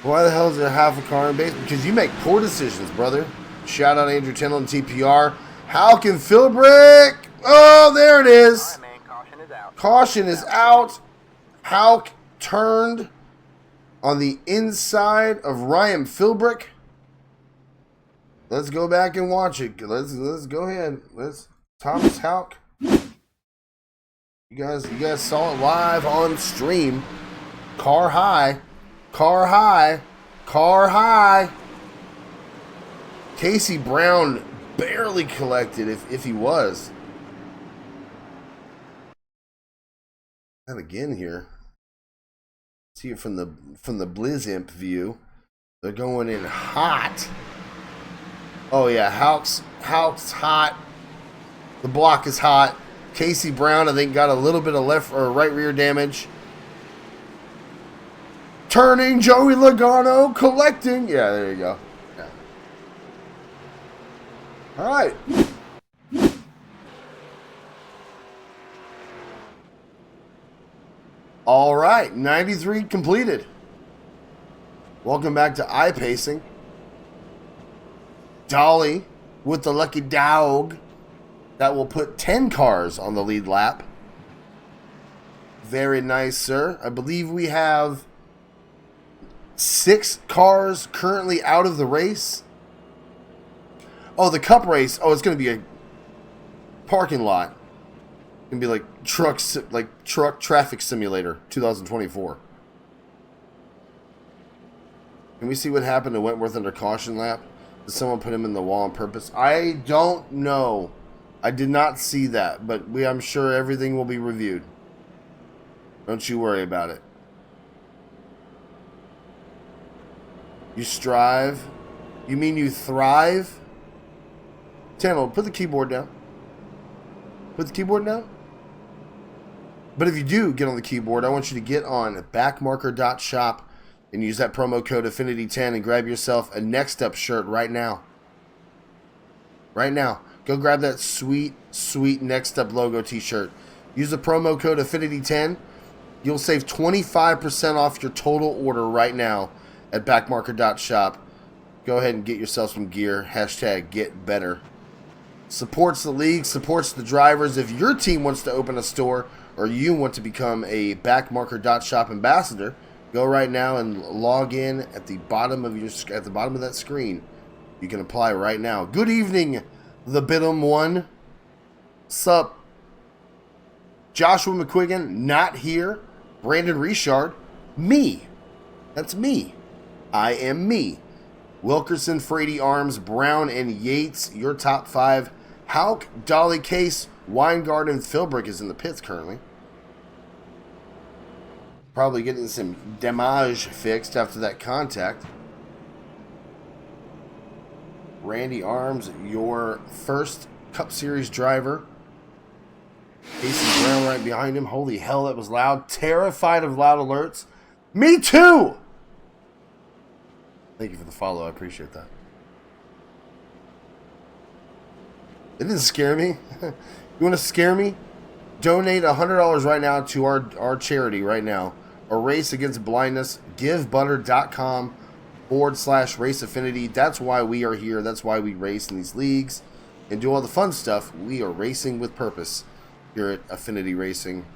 Why the hell is there half a car in base? Because you make poor decisions, brother. Shout out Andrew Tindall and TPR. Hauk and Philbrick. Oh, there it is. All right, man, caution is out. Caution is out. Hauk turned on the inside of Ryan Philbrick. Let's go back and watch it. Let's go ahead. Thomas Hauk. You guys saw it live on stream. Car high. Car high. Car high. Casey Brown barely collected if he was. And again here. See it from the BlizzImp view. They're going in hot. Oh yeah, Hauk's hot. The block is hot. Casey Brown, I think, got a little bit of left or right rear damage. Turning, Joey Logano collecting. Yeah, there you go. Yeah. All right. All right, 93 completed. Welcome back to iPacing. Dolly with the lucky dog. That will put 10 cars on the lead lap. Very nice, sir. I believe we have 6 cars currently out of the race. Oh, the cup race. Oh, it's going to be a parking lot. It's going to be like truck traffic simulator 2024. Can we see what happened to Wentworth under caution lap? Did someone put him in the wall on purpose? I don't know. I did not see that, but I'm sure everything will be reviewed. Don't you worry about it. You strive? You mean you thrive? Tanold, put the keyboard down. Put the keyboard down? But if you do get on the keyboard, I want you to get on backmarker.shop and use that promo code Affinity10 and grab yourself a Next Up shirt right now. Right now. Go grab that sweet, sweet Next Up logo t-shirt. Use the promo code Affinity10. You'll save 25% off your total order right now at backmarker.shop. Go ahead and get yourself some gear. Hashtag get better. Supports the league, supports the drivers. If your team wants to open a store or you want to become a backmarker.shop ambassador, go right now and log in at the bottom of that screen. You can apply right now. Good evening, the Bid'em one. Sup? Joshua McQuiggan, not here. Brandon Richard, me. That's me. I am me. Wilkerson, Frady, Arms, Brown, and Yates, your top 5. Hauk, Dolly, Case, Weingart, and Philbrick is in the pits currently. Probably getting some damage fixed after that contact. Randy Arms, your first Cup Series driver. Casey Brown right behind him. Holy hell, that was loud. Terrified of loud alerts. Me too! Thank you for the follow. I appreciate that. It didn't scare me. You want to scare me? Donate $100 right now to our charity right now. A Race Against Blindness. GiveButter.com/Race Affinity. That's why we are here. That's why we race in these leagues and do all the fun stuff. We are racing with purpose here at Affinity Racing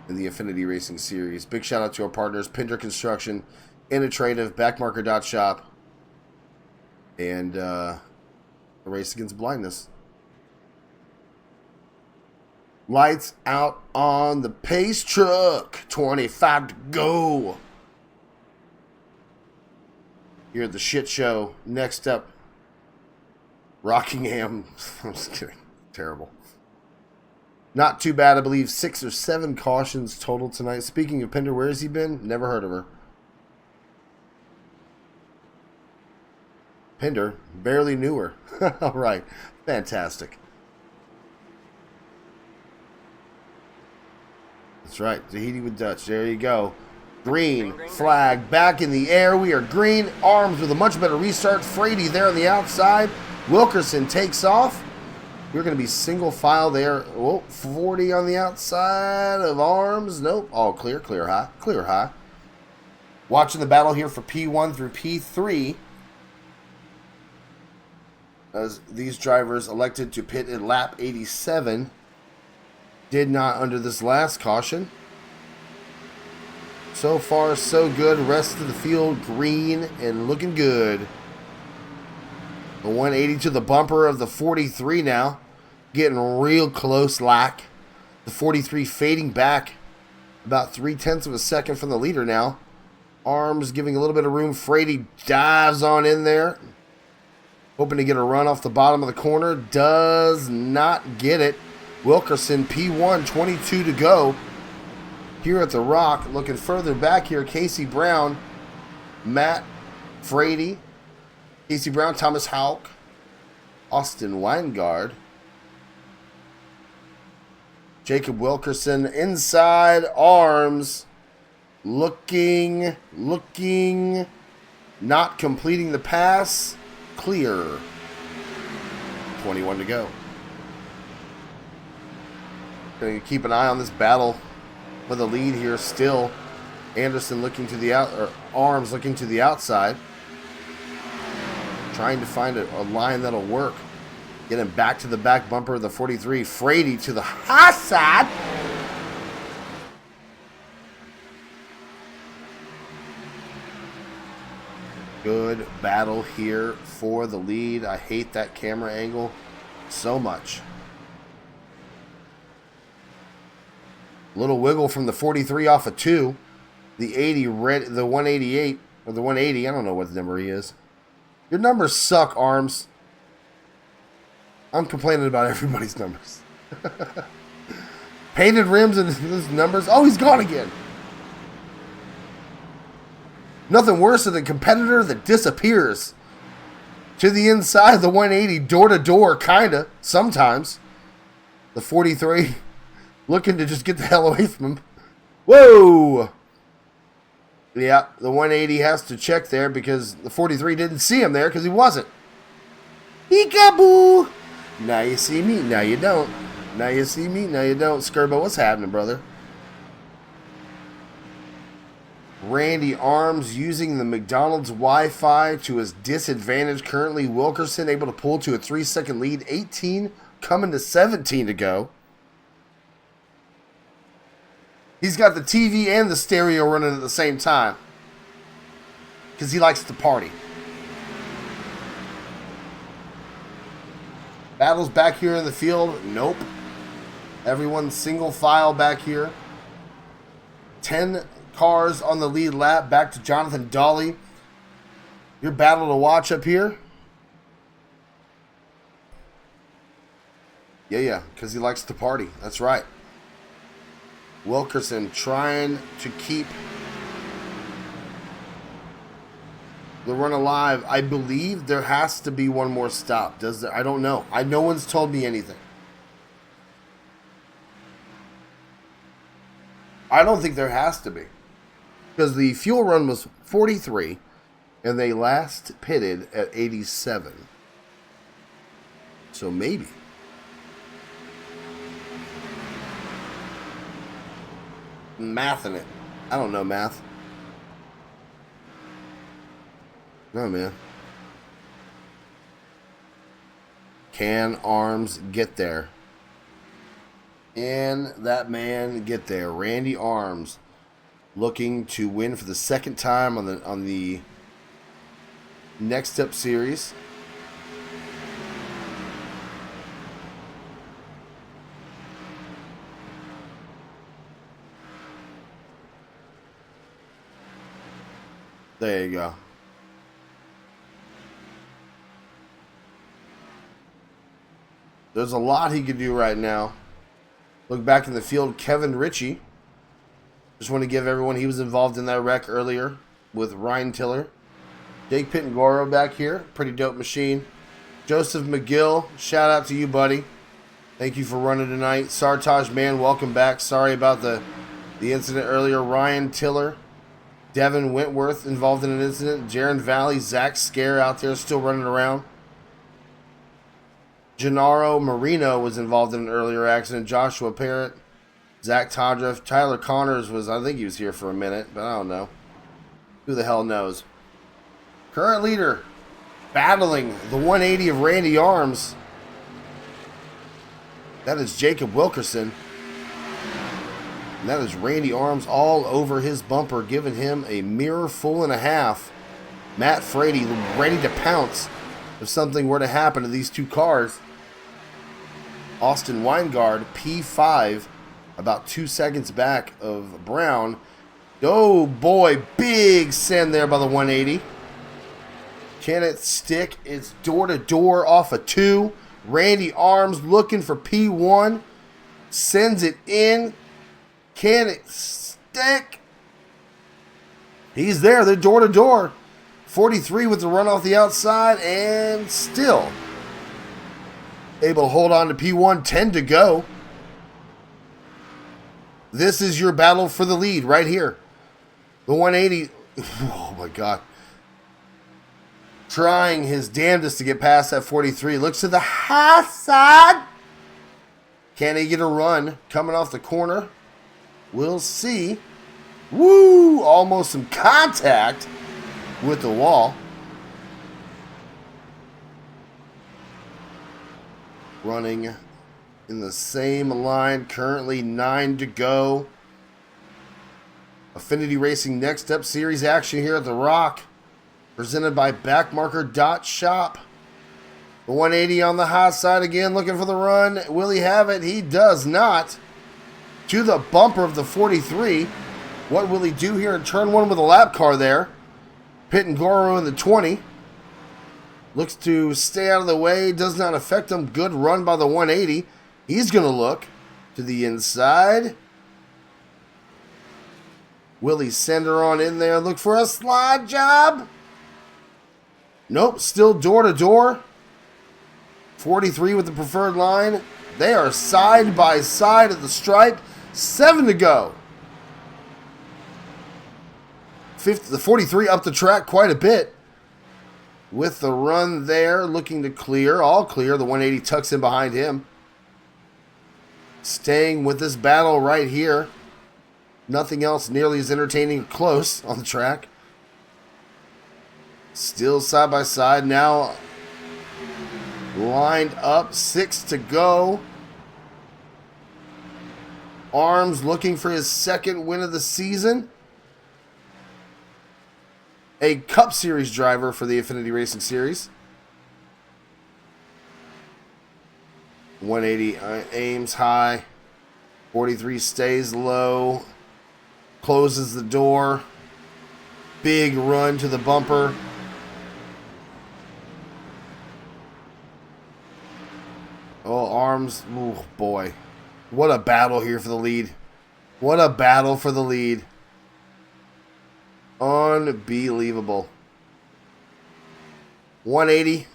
in the Affinity Racing Series. Big shout out to our partners, Pinder Construction, Innovative, backmarker.shop, and A Race Against Blindness. Lights out on the pace truck. 25 to go. Here at the shit show. Next up, Rockingham. I'm just kidding. Terrible. Not too bad, I believe 6 or 7 cautions total tonight. Speaking of Pinder, where has he been? Never heard of her. Pinder, barely knew her. All right, fantastic. That's right, Tahiti with Dutch. There you go. Green flag back in the air. We are green. Arms with a much better restart. Frady there on the outside. Wilkerson takes off. We're going to be single file there. Oh, 40 on the outside of Arms. Nope. All clear. Clear high. Clear high. Watching the battle here for P1 through P3. As these drivers elected to pit at lap 87. Did not under this last caution. So far, so good. Rest of the field green and looking good. The 180 to the bumper of the 43 now. Getting real close lack. The 43 fading back about 0.3 of a second from the leader now. Arms giving a little bit of room. Frady dives on in there. Hoping to get a run off the bottom of the corner. Does not get it. Wilkerson, P1, 22 to go. Here at the Rock, looking further back here, Casey Brown, Matt Frady, Casey Brown, Thomas Hauk, Austin Weingard, Jacob Wilkerson inside Arms, looking, not completing the pass, clear. 21 to go. Going to keep an eye on this battle for the lead here still. Anderson looking to the Arms looking to the outside. Trying to find a line that'll work. Getting back to the back bumper of the 43. Frady to the high side. Good battle here for the lead. I hate that camera angle so much. Little wiggle from the 43 off of 2. The 80 red, the 188 or the 180. I don't know what number he is. Your numbers suck, Arms. I'm complaining about everybody's numbers. Painted rims and his numbers. Oh, he's gone again. Nothing worse than a competitor that disappears. To the inside, the 180, door to door, kinda, sometimes. The 43 looking to just get the hell away from him. Whoa! Yeah, the 180 has to check there because the 43 didn't see him there because he wasn't. Peekaboo! Now you see me, now you don't. Now you see me, now you don't. Skirbo, what's happening, brother? Randy Arms using the McDonald's Wi-Fi to his disadvantage. Currently, Wilkerson able to pull to a 3-second lead. 18 coming to 17 to go. He's got the TV and the stereo running at the same time because he likes to party. Battles back here in the field. Nope. Everyone's single file back here. 10 cars on the lead lap. Back to Jonathan Dolly. Your battle to watch up here. Yeah, because he likes to party. That's right. Wilkerson trying to keep the run alive. I believe there has to be one more stop. Does there? I don't know. No one's told me anything. I don't think there has to be. Because the fuel run was 43 and they last pitted at 87. So maybe. Math in it. I don't know math. No, man. Can Arms get there? Can that man get there? Randy Arms looking to win for the second time on the Next Up series. There you go. There's a lot he could do right now. Look back in the field, Kevin Ritchie. Just want to give everyone, he was involved in that wreck earlier with Ryan Tiller. Jake Pitangoro back here. Pretty dope machine. Joseph McGill, shout out to you, buddy. Thank you for running tonight. Sartaj Man, welcome back. Sorry about the incident earlier. Ryan Tiller. Devin Wentworth involved in an incident. Jaron Valley, Zach Scare out there still running around. Gennaro Marino was involved in an earlier accident. Joshua Parrott, Zach Todriff. Tyler Connors was, I think he was here for a minute, but I don't know. Who the hell knows? Current leader, battling the 180 of Randy Arms. That is Jacob Wilkerson. And that is Randy Arms all over his bumper, giving him a mirror full and a half. Matt Frady ready to pounce if something were to happen to these two cars. Austin Weingard, P5, about 2 seconds back of Brown. Oh boy, big send there by the 180. Can it stick? It's door to door off a 2. Randy Arms looking for P1. Sends it in. Can it stick? He's there. They're door to door. 43 with the run off the outside and still able to hold on to P1. 10 to go. This is your battle for the lead right here. The 180. Oh my God. Trying his damnedest to get past that 43. Looks to the high side. Can he get a run coming off the corner? We'll see. Woo! Almost some contact with the wall. Running in the same line. Currently 9 to go. Affinity Racing Next Up Series action here at The Rock. Presented by backmarker.shop. The 180 on the hot side again, looking for the run. Will he have it? He does not. To the bumper of the 43. What will he do here in turn 1 with a lap car there? Pitt and Goro in the 20. Looks to stay out of the way. Does not affect him. Good run by the 180. He's going to look to the inside. Will he send her on in there? Look for a slide job. Nope. Still door to door. 43 with the preferred line. They are side by side at the stripe. 7 to go. The 43 up the track quite a bit. With the run there, looking to clear. All clear. The 180 tucks in behind him. Staying with this battle right here. Nothing else nearly as entertaining or close on the track. Still side by side. Now lined up. 6 to go. Arms looking for his second win of the season. A Cup Series driver for the Affinity Racing Series. 180 aims high. 43 stays low. Closes the door. Big run to the bumper. Oh, arms. Oh, boy. What a battle here for the lead. What a battle for the lead. Unbelievable. 180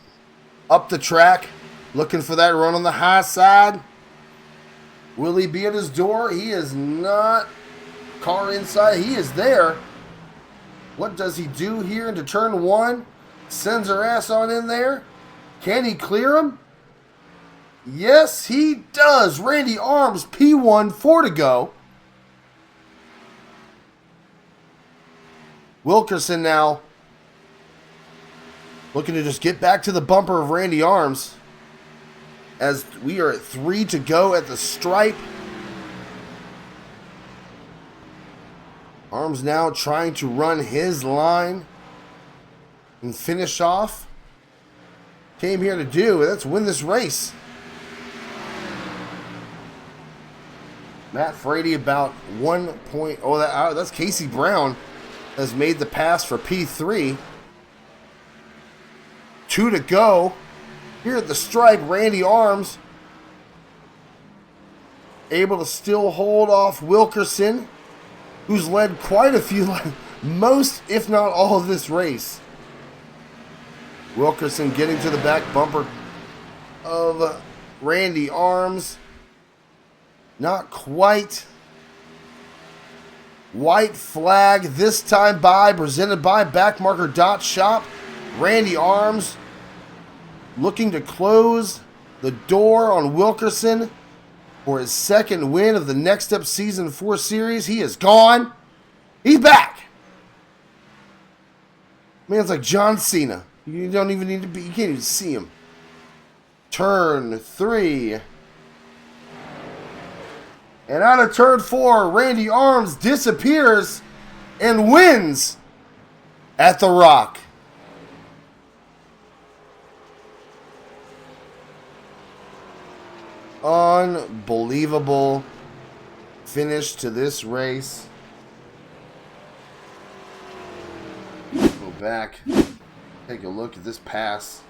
up the track, looking for that run on the high side. Will he be at his door? He is not. Car inside. He is there. What does he do here into turn 1? Sends her ass on in there. Can he clear him? Yes, he does. Randy Arms, P1, 4 to go. Wilkerson now looking to just get back to the bumper of Randy Arms as we are at 3 to go at the stripe. Arms now trying to run his line and finish off. Came here to do, that's win this race. Matt Frady about 1 point. Oh, that's Casey Brown has made the pass for P3. 2 to go. Here at the stripe, Randy Arms able to still hold off Wilkerson, who's led quite a few, most if not all of this race. Wilkerson getting to the back bumper of Randy Arms. Not quite. White flag this time presented by backmarker.shop. Randy Arms looking to close the door on Wilkerson for his second win of the Next Up Season 4 Series. He is gone. He's back. Man's like John Cena. You don't even need to be, you can't even see him. Turn 3. And out of turn 4, Randy Arms disappears and wins at The Rock. Unbelievable finish to this race. Go back, take a look at this pass.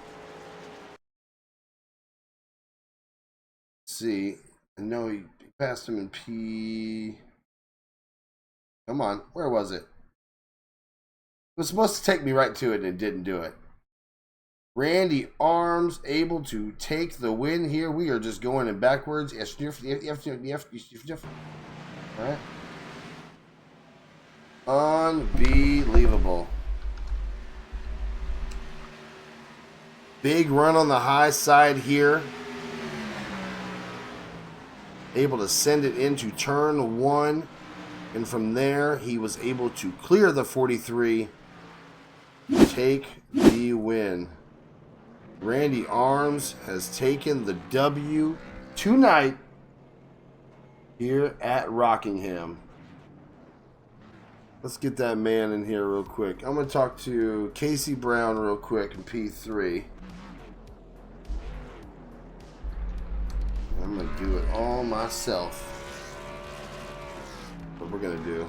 Let's see, I know he passed him in P. Come on, where was it? It was supposed to take me right to it and it didn't do it. Randy Arms able to take the win here. We are just going in backwards. Alright. Unbelievable. Big run on the high side here. Able to send it into turn 1. And from there, he was able to clear the 43, take the win. Randy Arms has taken the W tonight here at Rockingham. Let's get that man in here real quick. I'm going to talk to Casey Brown real quick in P3. I'm going to do it all myself. What we're going to do.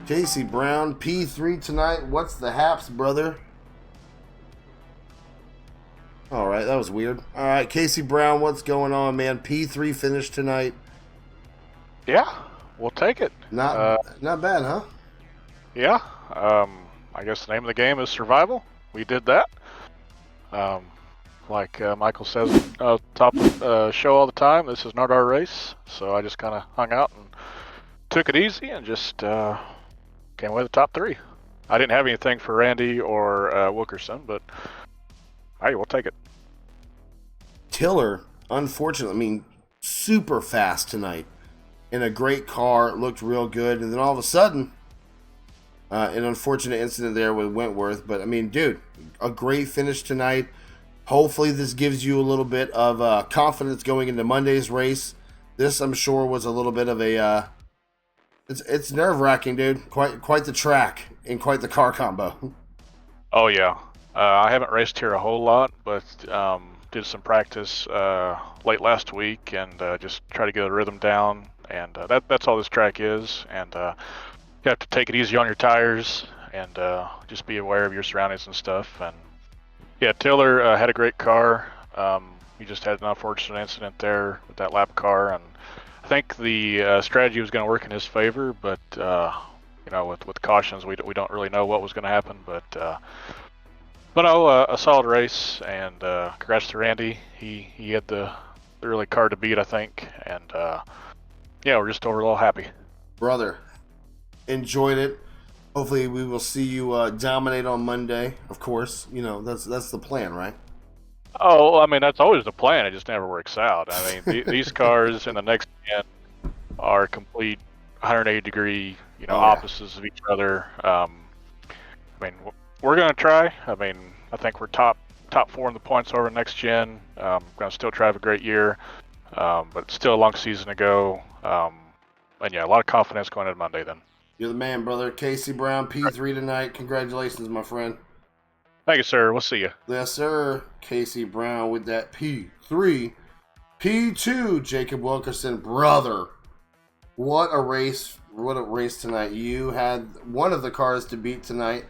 Casey Brown, P3 tonight. What's the haps, brother? All right, that was weird. All right, Casey Brown, what's going on, man? P3 finished tonight. Yeah, we'll take it. Not bad, huh? Yeah. I guess the name of the game is survival. We did that. Like Michael says, top of the show all the time, this is not our race. So I just kind of hung out and took it easy and just came away the top 3. I didn't have anything for Randy or Wilkerson, but hey, we'll take it. Tiller, unfortunately, super fast tonight. In a great car, looked real good. And then all of a sudden, an unfortunate incident there with Wentworth. But, dude, a great finish tonight. Hopefully this gives you a little bit of confidence going into Monday's race. This, I'm sure, was a little bit of a... It's nerve-wracking, dude. Quite the track and quite the car combo. Oh, yeah. I haven't raced here a whole lot, but did some practice late last week and just try to get a rhythm down. And that's all this track is. And you have to take it easy on your tires and just be aware of your surroundings and stuff. And yeah, Tiller had a great car. He just had an unfortunate incident there with that lap car, and I think the strategy was going to work in his favor. But with cautions, we don't really know what was going to happen. But no, a solid race, and congrats to Randy. He had the early car to beat, I think, and yeah, we're just overall happy. Brother, enjoyed it. Hopefully we will see you dominate on Monday. Of course, that's the plan, right? Oh, that's always the plan. It just never works out. These cars in the next gen are complete 180-degree, opposites of each other. We're gonna try. I think we're top 4 in the points over next gen. Gonna still try to have a great year, but it's still a long season to go. And yeah, a lot of confidence going into Monday then. You're the man, brother. Casey Brown, P3 tonight. Congratulations, my friend. Thank you, sir. We'll see you. Yes, sir. Casey Brown with that P3. P2, Jacob Wilkerson. Brother, what a race. What a race tonight. You had one of the cars to beat tonight.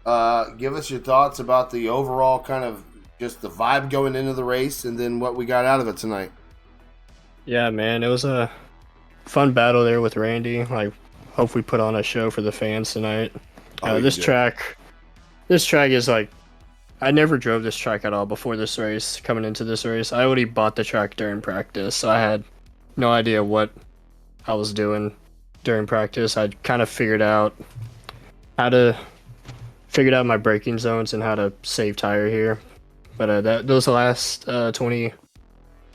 Give us your thoughts about the overall kind of just the vibe going into the race and then what we got out of it tonight. Yeah, man. It was a fun battle there with Randy. Hope we put on a show for the fans tonight. This track is I never drove this track at all before this race. Coming into this race, I already bought the track during practice, so I had no idea what I was doing during practice. I kind of figured out my braking zones and how to save tire here. But those last 20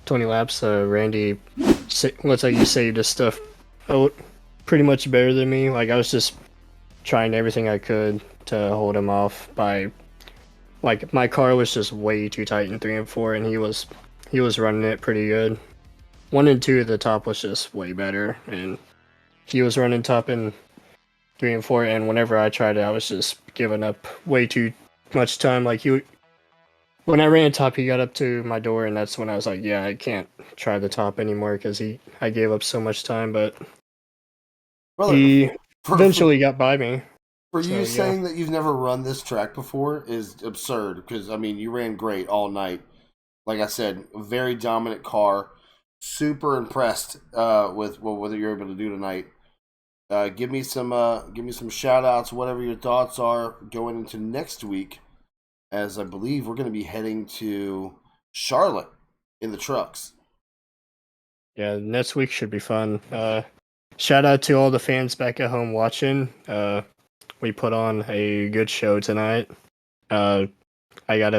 laps, Randy looks like he saved his stuff pretty much better than me. I was just trying everything I could to hold him off by my car was just way too tight in 3 and 4, and he was running it pretty good. 1 and 2 the top was just way better, and he was running top in 3 and 4, and whenever I tried it, I was just giving up way too much time. When I ran top, he got up to my door, and that's when I was like, yeah, I can't try the top anymore because I gave up so much time, but Brother, he eventually got by me. For you saying that you've never run this track before is absurd because, you ran great all night. Like I said, a very dominant car. Super impressed with what you're able to do tonight. Give me some shout outs, whatever your thoughts are going into next week, as I believe we're going to be heading to Charlotte in the trucks. Yeah, next week should be fun. Shout out to all the fans back at home watching. We put on a good show tonight. I got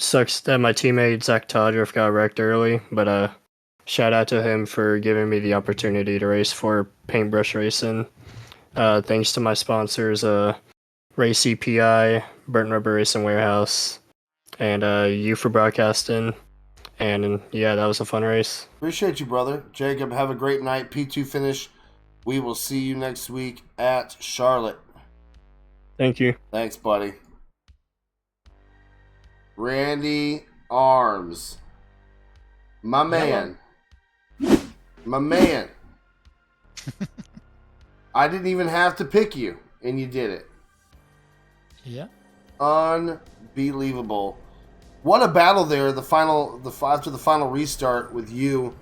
sucks that my teammate Zach Todriff got wrecked early, but shout out to him for giving me the opportunity to race for paintbrush racing. Thanks to my sponsors, Race EPI, Burnt Rubber Racing Warehouse, and you for broadcasting. And yeah, that was a fun race. Appreciate you, brother. Jacob, have a great night. P2 finish. We will see you next week at Charlotte. Thank you. Thanks, buddy. Randy Arms. My man. My man. I didn't even have to pick you, and you did it. Yeah. Unbelievable. What a battle there, after the final restart with you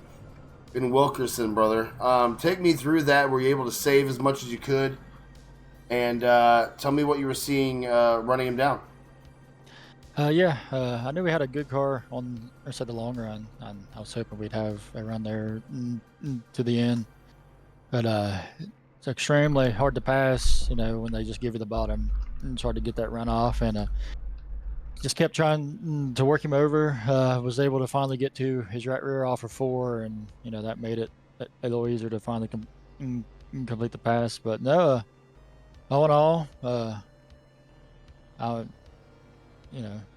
and Wilkerson, brother. Take me through that. Were you able to save as much as you could? And tell me what you were seeing running him down. I knew we had a good car on our side of the long run, and I was hoping we'd have a run there to the end. But it's extremely hard to pass, when they just give you the bottom. It's hard to get that run off, and just kept trying to work him over. Was able to finally get to his right rear off of 4, and that made it a little easier to finally complete the pass. But no, all in all,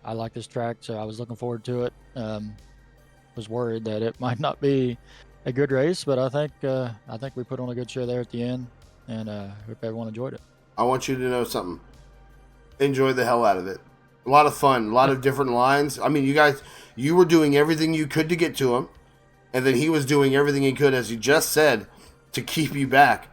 I like this track, so I was looking forward to it. Was worried that it might not be a good race, but I think we put on a good show there at the end, and hope everyone enjoyed it. I want you to know something. Enjoy the hell out of it. A lot of fun, a lot of different lines. I mean, you were doing everything you could to get to him, and then he was doing everything he could, as you just said, to keep you back.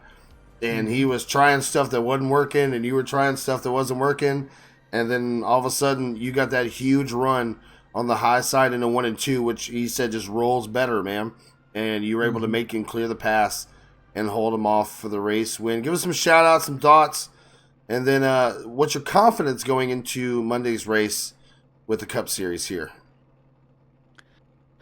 And he was trying stuff that wasn't working, and you were trying stuff that wasn't working. And then all of a sudden, you got that huge run on the high side in a 1 and 2, which he said just rolls better, man. And you were able to make him clear the pass and hold him off for the race win. Give us some shout outs, some thoughts. And then what's your confidence going into Monday's race with the Cup Series here?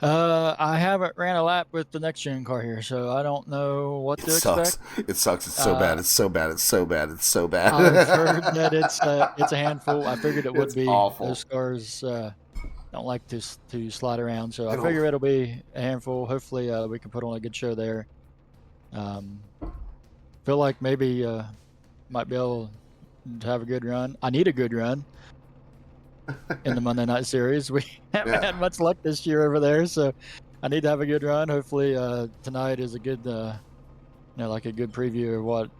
I haven't ran a lap with the next gen car here, so I don't know what to expect. It sucks. It's so bad. It's so bad. It's so bad. It's so bad. I've heard that it's a handful. I figured it would It's be. awful. Those cars don't like to slide around, so I figure it'll be a handful. Hopefully, we can put on a good show there. Feel like maybe might be able to have a good run. I need a good run in the Monday Night Series. We haven't had much luck this year over there, so I need to have a good run. Hopefully, tonight is a good, like a good preview of what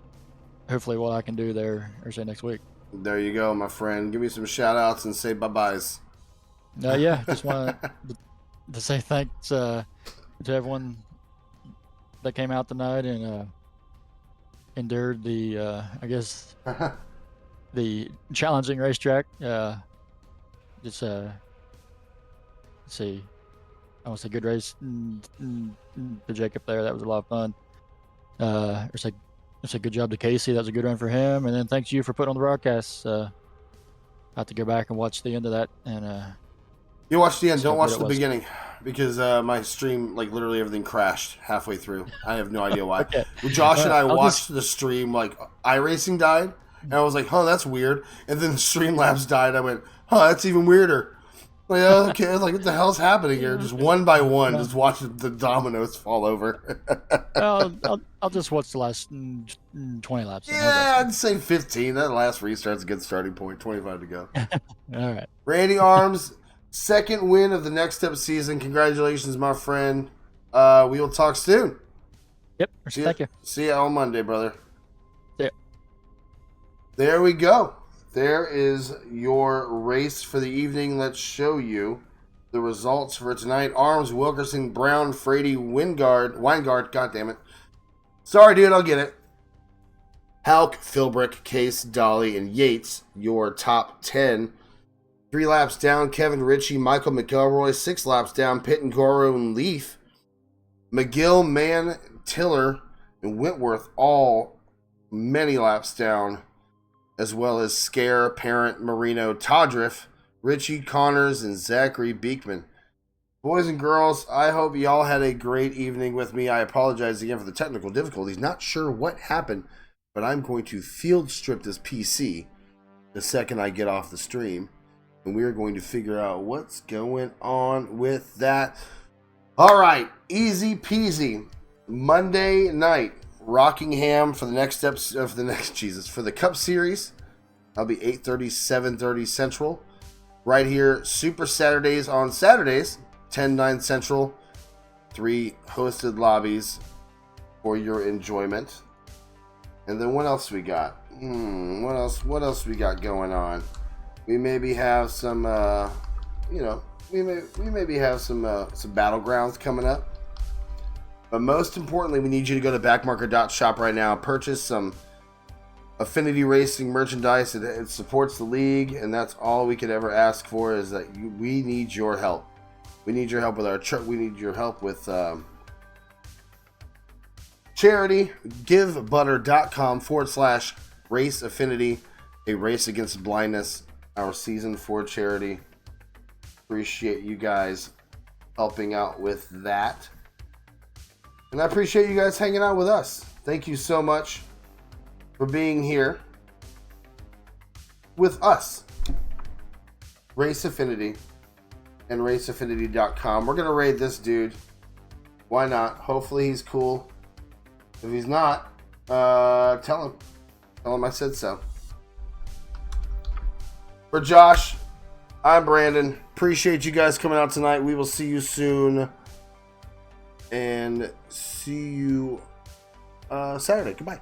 I can do there, or say next week. There you go, my friend. Give me some shout outs and say bye-byes. Just want to say thanks to everyone that came out tonight and endured the, the challenging racetrack. Let's see. I want to say good race to Jacob there. That was a lot of fun. It's a good job to Casey. That was a good run for him. And then thanks you for putting on the broadcast. I have to go back and watch the end of that. And you watch the end. Don't watch the beginning, because my stream, like, literally everything crashed halfway through. I have no idea why. Okay. Josh and I watched the stream, like, iRacing died, and I was like, "Huh, that's weird." And then the Streamlabs died. I went, "Huh, that's even weirder." Like, okay, like, what the hell's happening here? Just one by one, just watching the dominoes fall over. I'll just watch the last 20 laps. Yeah, I'd say 15. That last restart's a good starting point. 25 to go. All right. Randy Arms, second win of the Next Step season. Congratulations, my friend. We will talk soon. Yep. Thank you. See you on Monday, brother. See ya. There we go. There is your race for the evening. Let's show you the results for tonight. Arms, Wilkerson, Brown, Frady, Weingart, God damn it. Sorry, dude, I'll get it. Halk, Philbrick, Case, Dolly, and Yates, your top 10. 3 laps down, Kevin Ritchie, Michael McElroy. 6 laps down, Pitt and Goro and Leaf. McGill, Mann, Tiller, and Whitworth, all many laps down, as well as Scare, Parent, Marino, Todriff, Richie, Connors, and Zachary Beekman. Boys and girls, I hope y'all had a great evening with me. I apologize again for the technical difficulties. Not sure what happened, but I'm going to field strip this PC the second I get off the stream, and we are going to figure out what's going on with that. All right, easy peasy. Monday night, Rockingham for the next steps for the Cup Series. That'll be 8:30, 7:30 Central. Right here, Super Saturdays on Saturdays, 10, 9 Central. 3 hosted lobbies for your enjoyment. And then what else we got? What else we got going on? We maybe have some, we maybe have some battlegrounds coming up. But most importantly, we need you to go to backmarker.shop right now. Purchase some Affinity Racing merchandise. It supports the league, and that's all we could ever ask for. Is that we need your help. We need your help with our we need your help with charity. GiveButter.com/Race Affinity, a race against blindness. Our season 4 charity. Appreciate you guys helping out with that. And I appreciate you guys hanging out with us. Thank you so much for being here with us. Race Affinity and raceaffinity.com. We're going to raid this dude. Why not? Hopefully he's cool. If he's not, tell him. Tell him I said so. For Josh, I'm Brandon. Appreciate you guys coming out tonight. We will see you soon. And see you Saturday. Goodbye.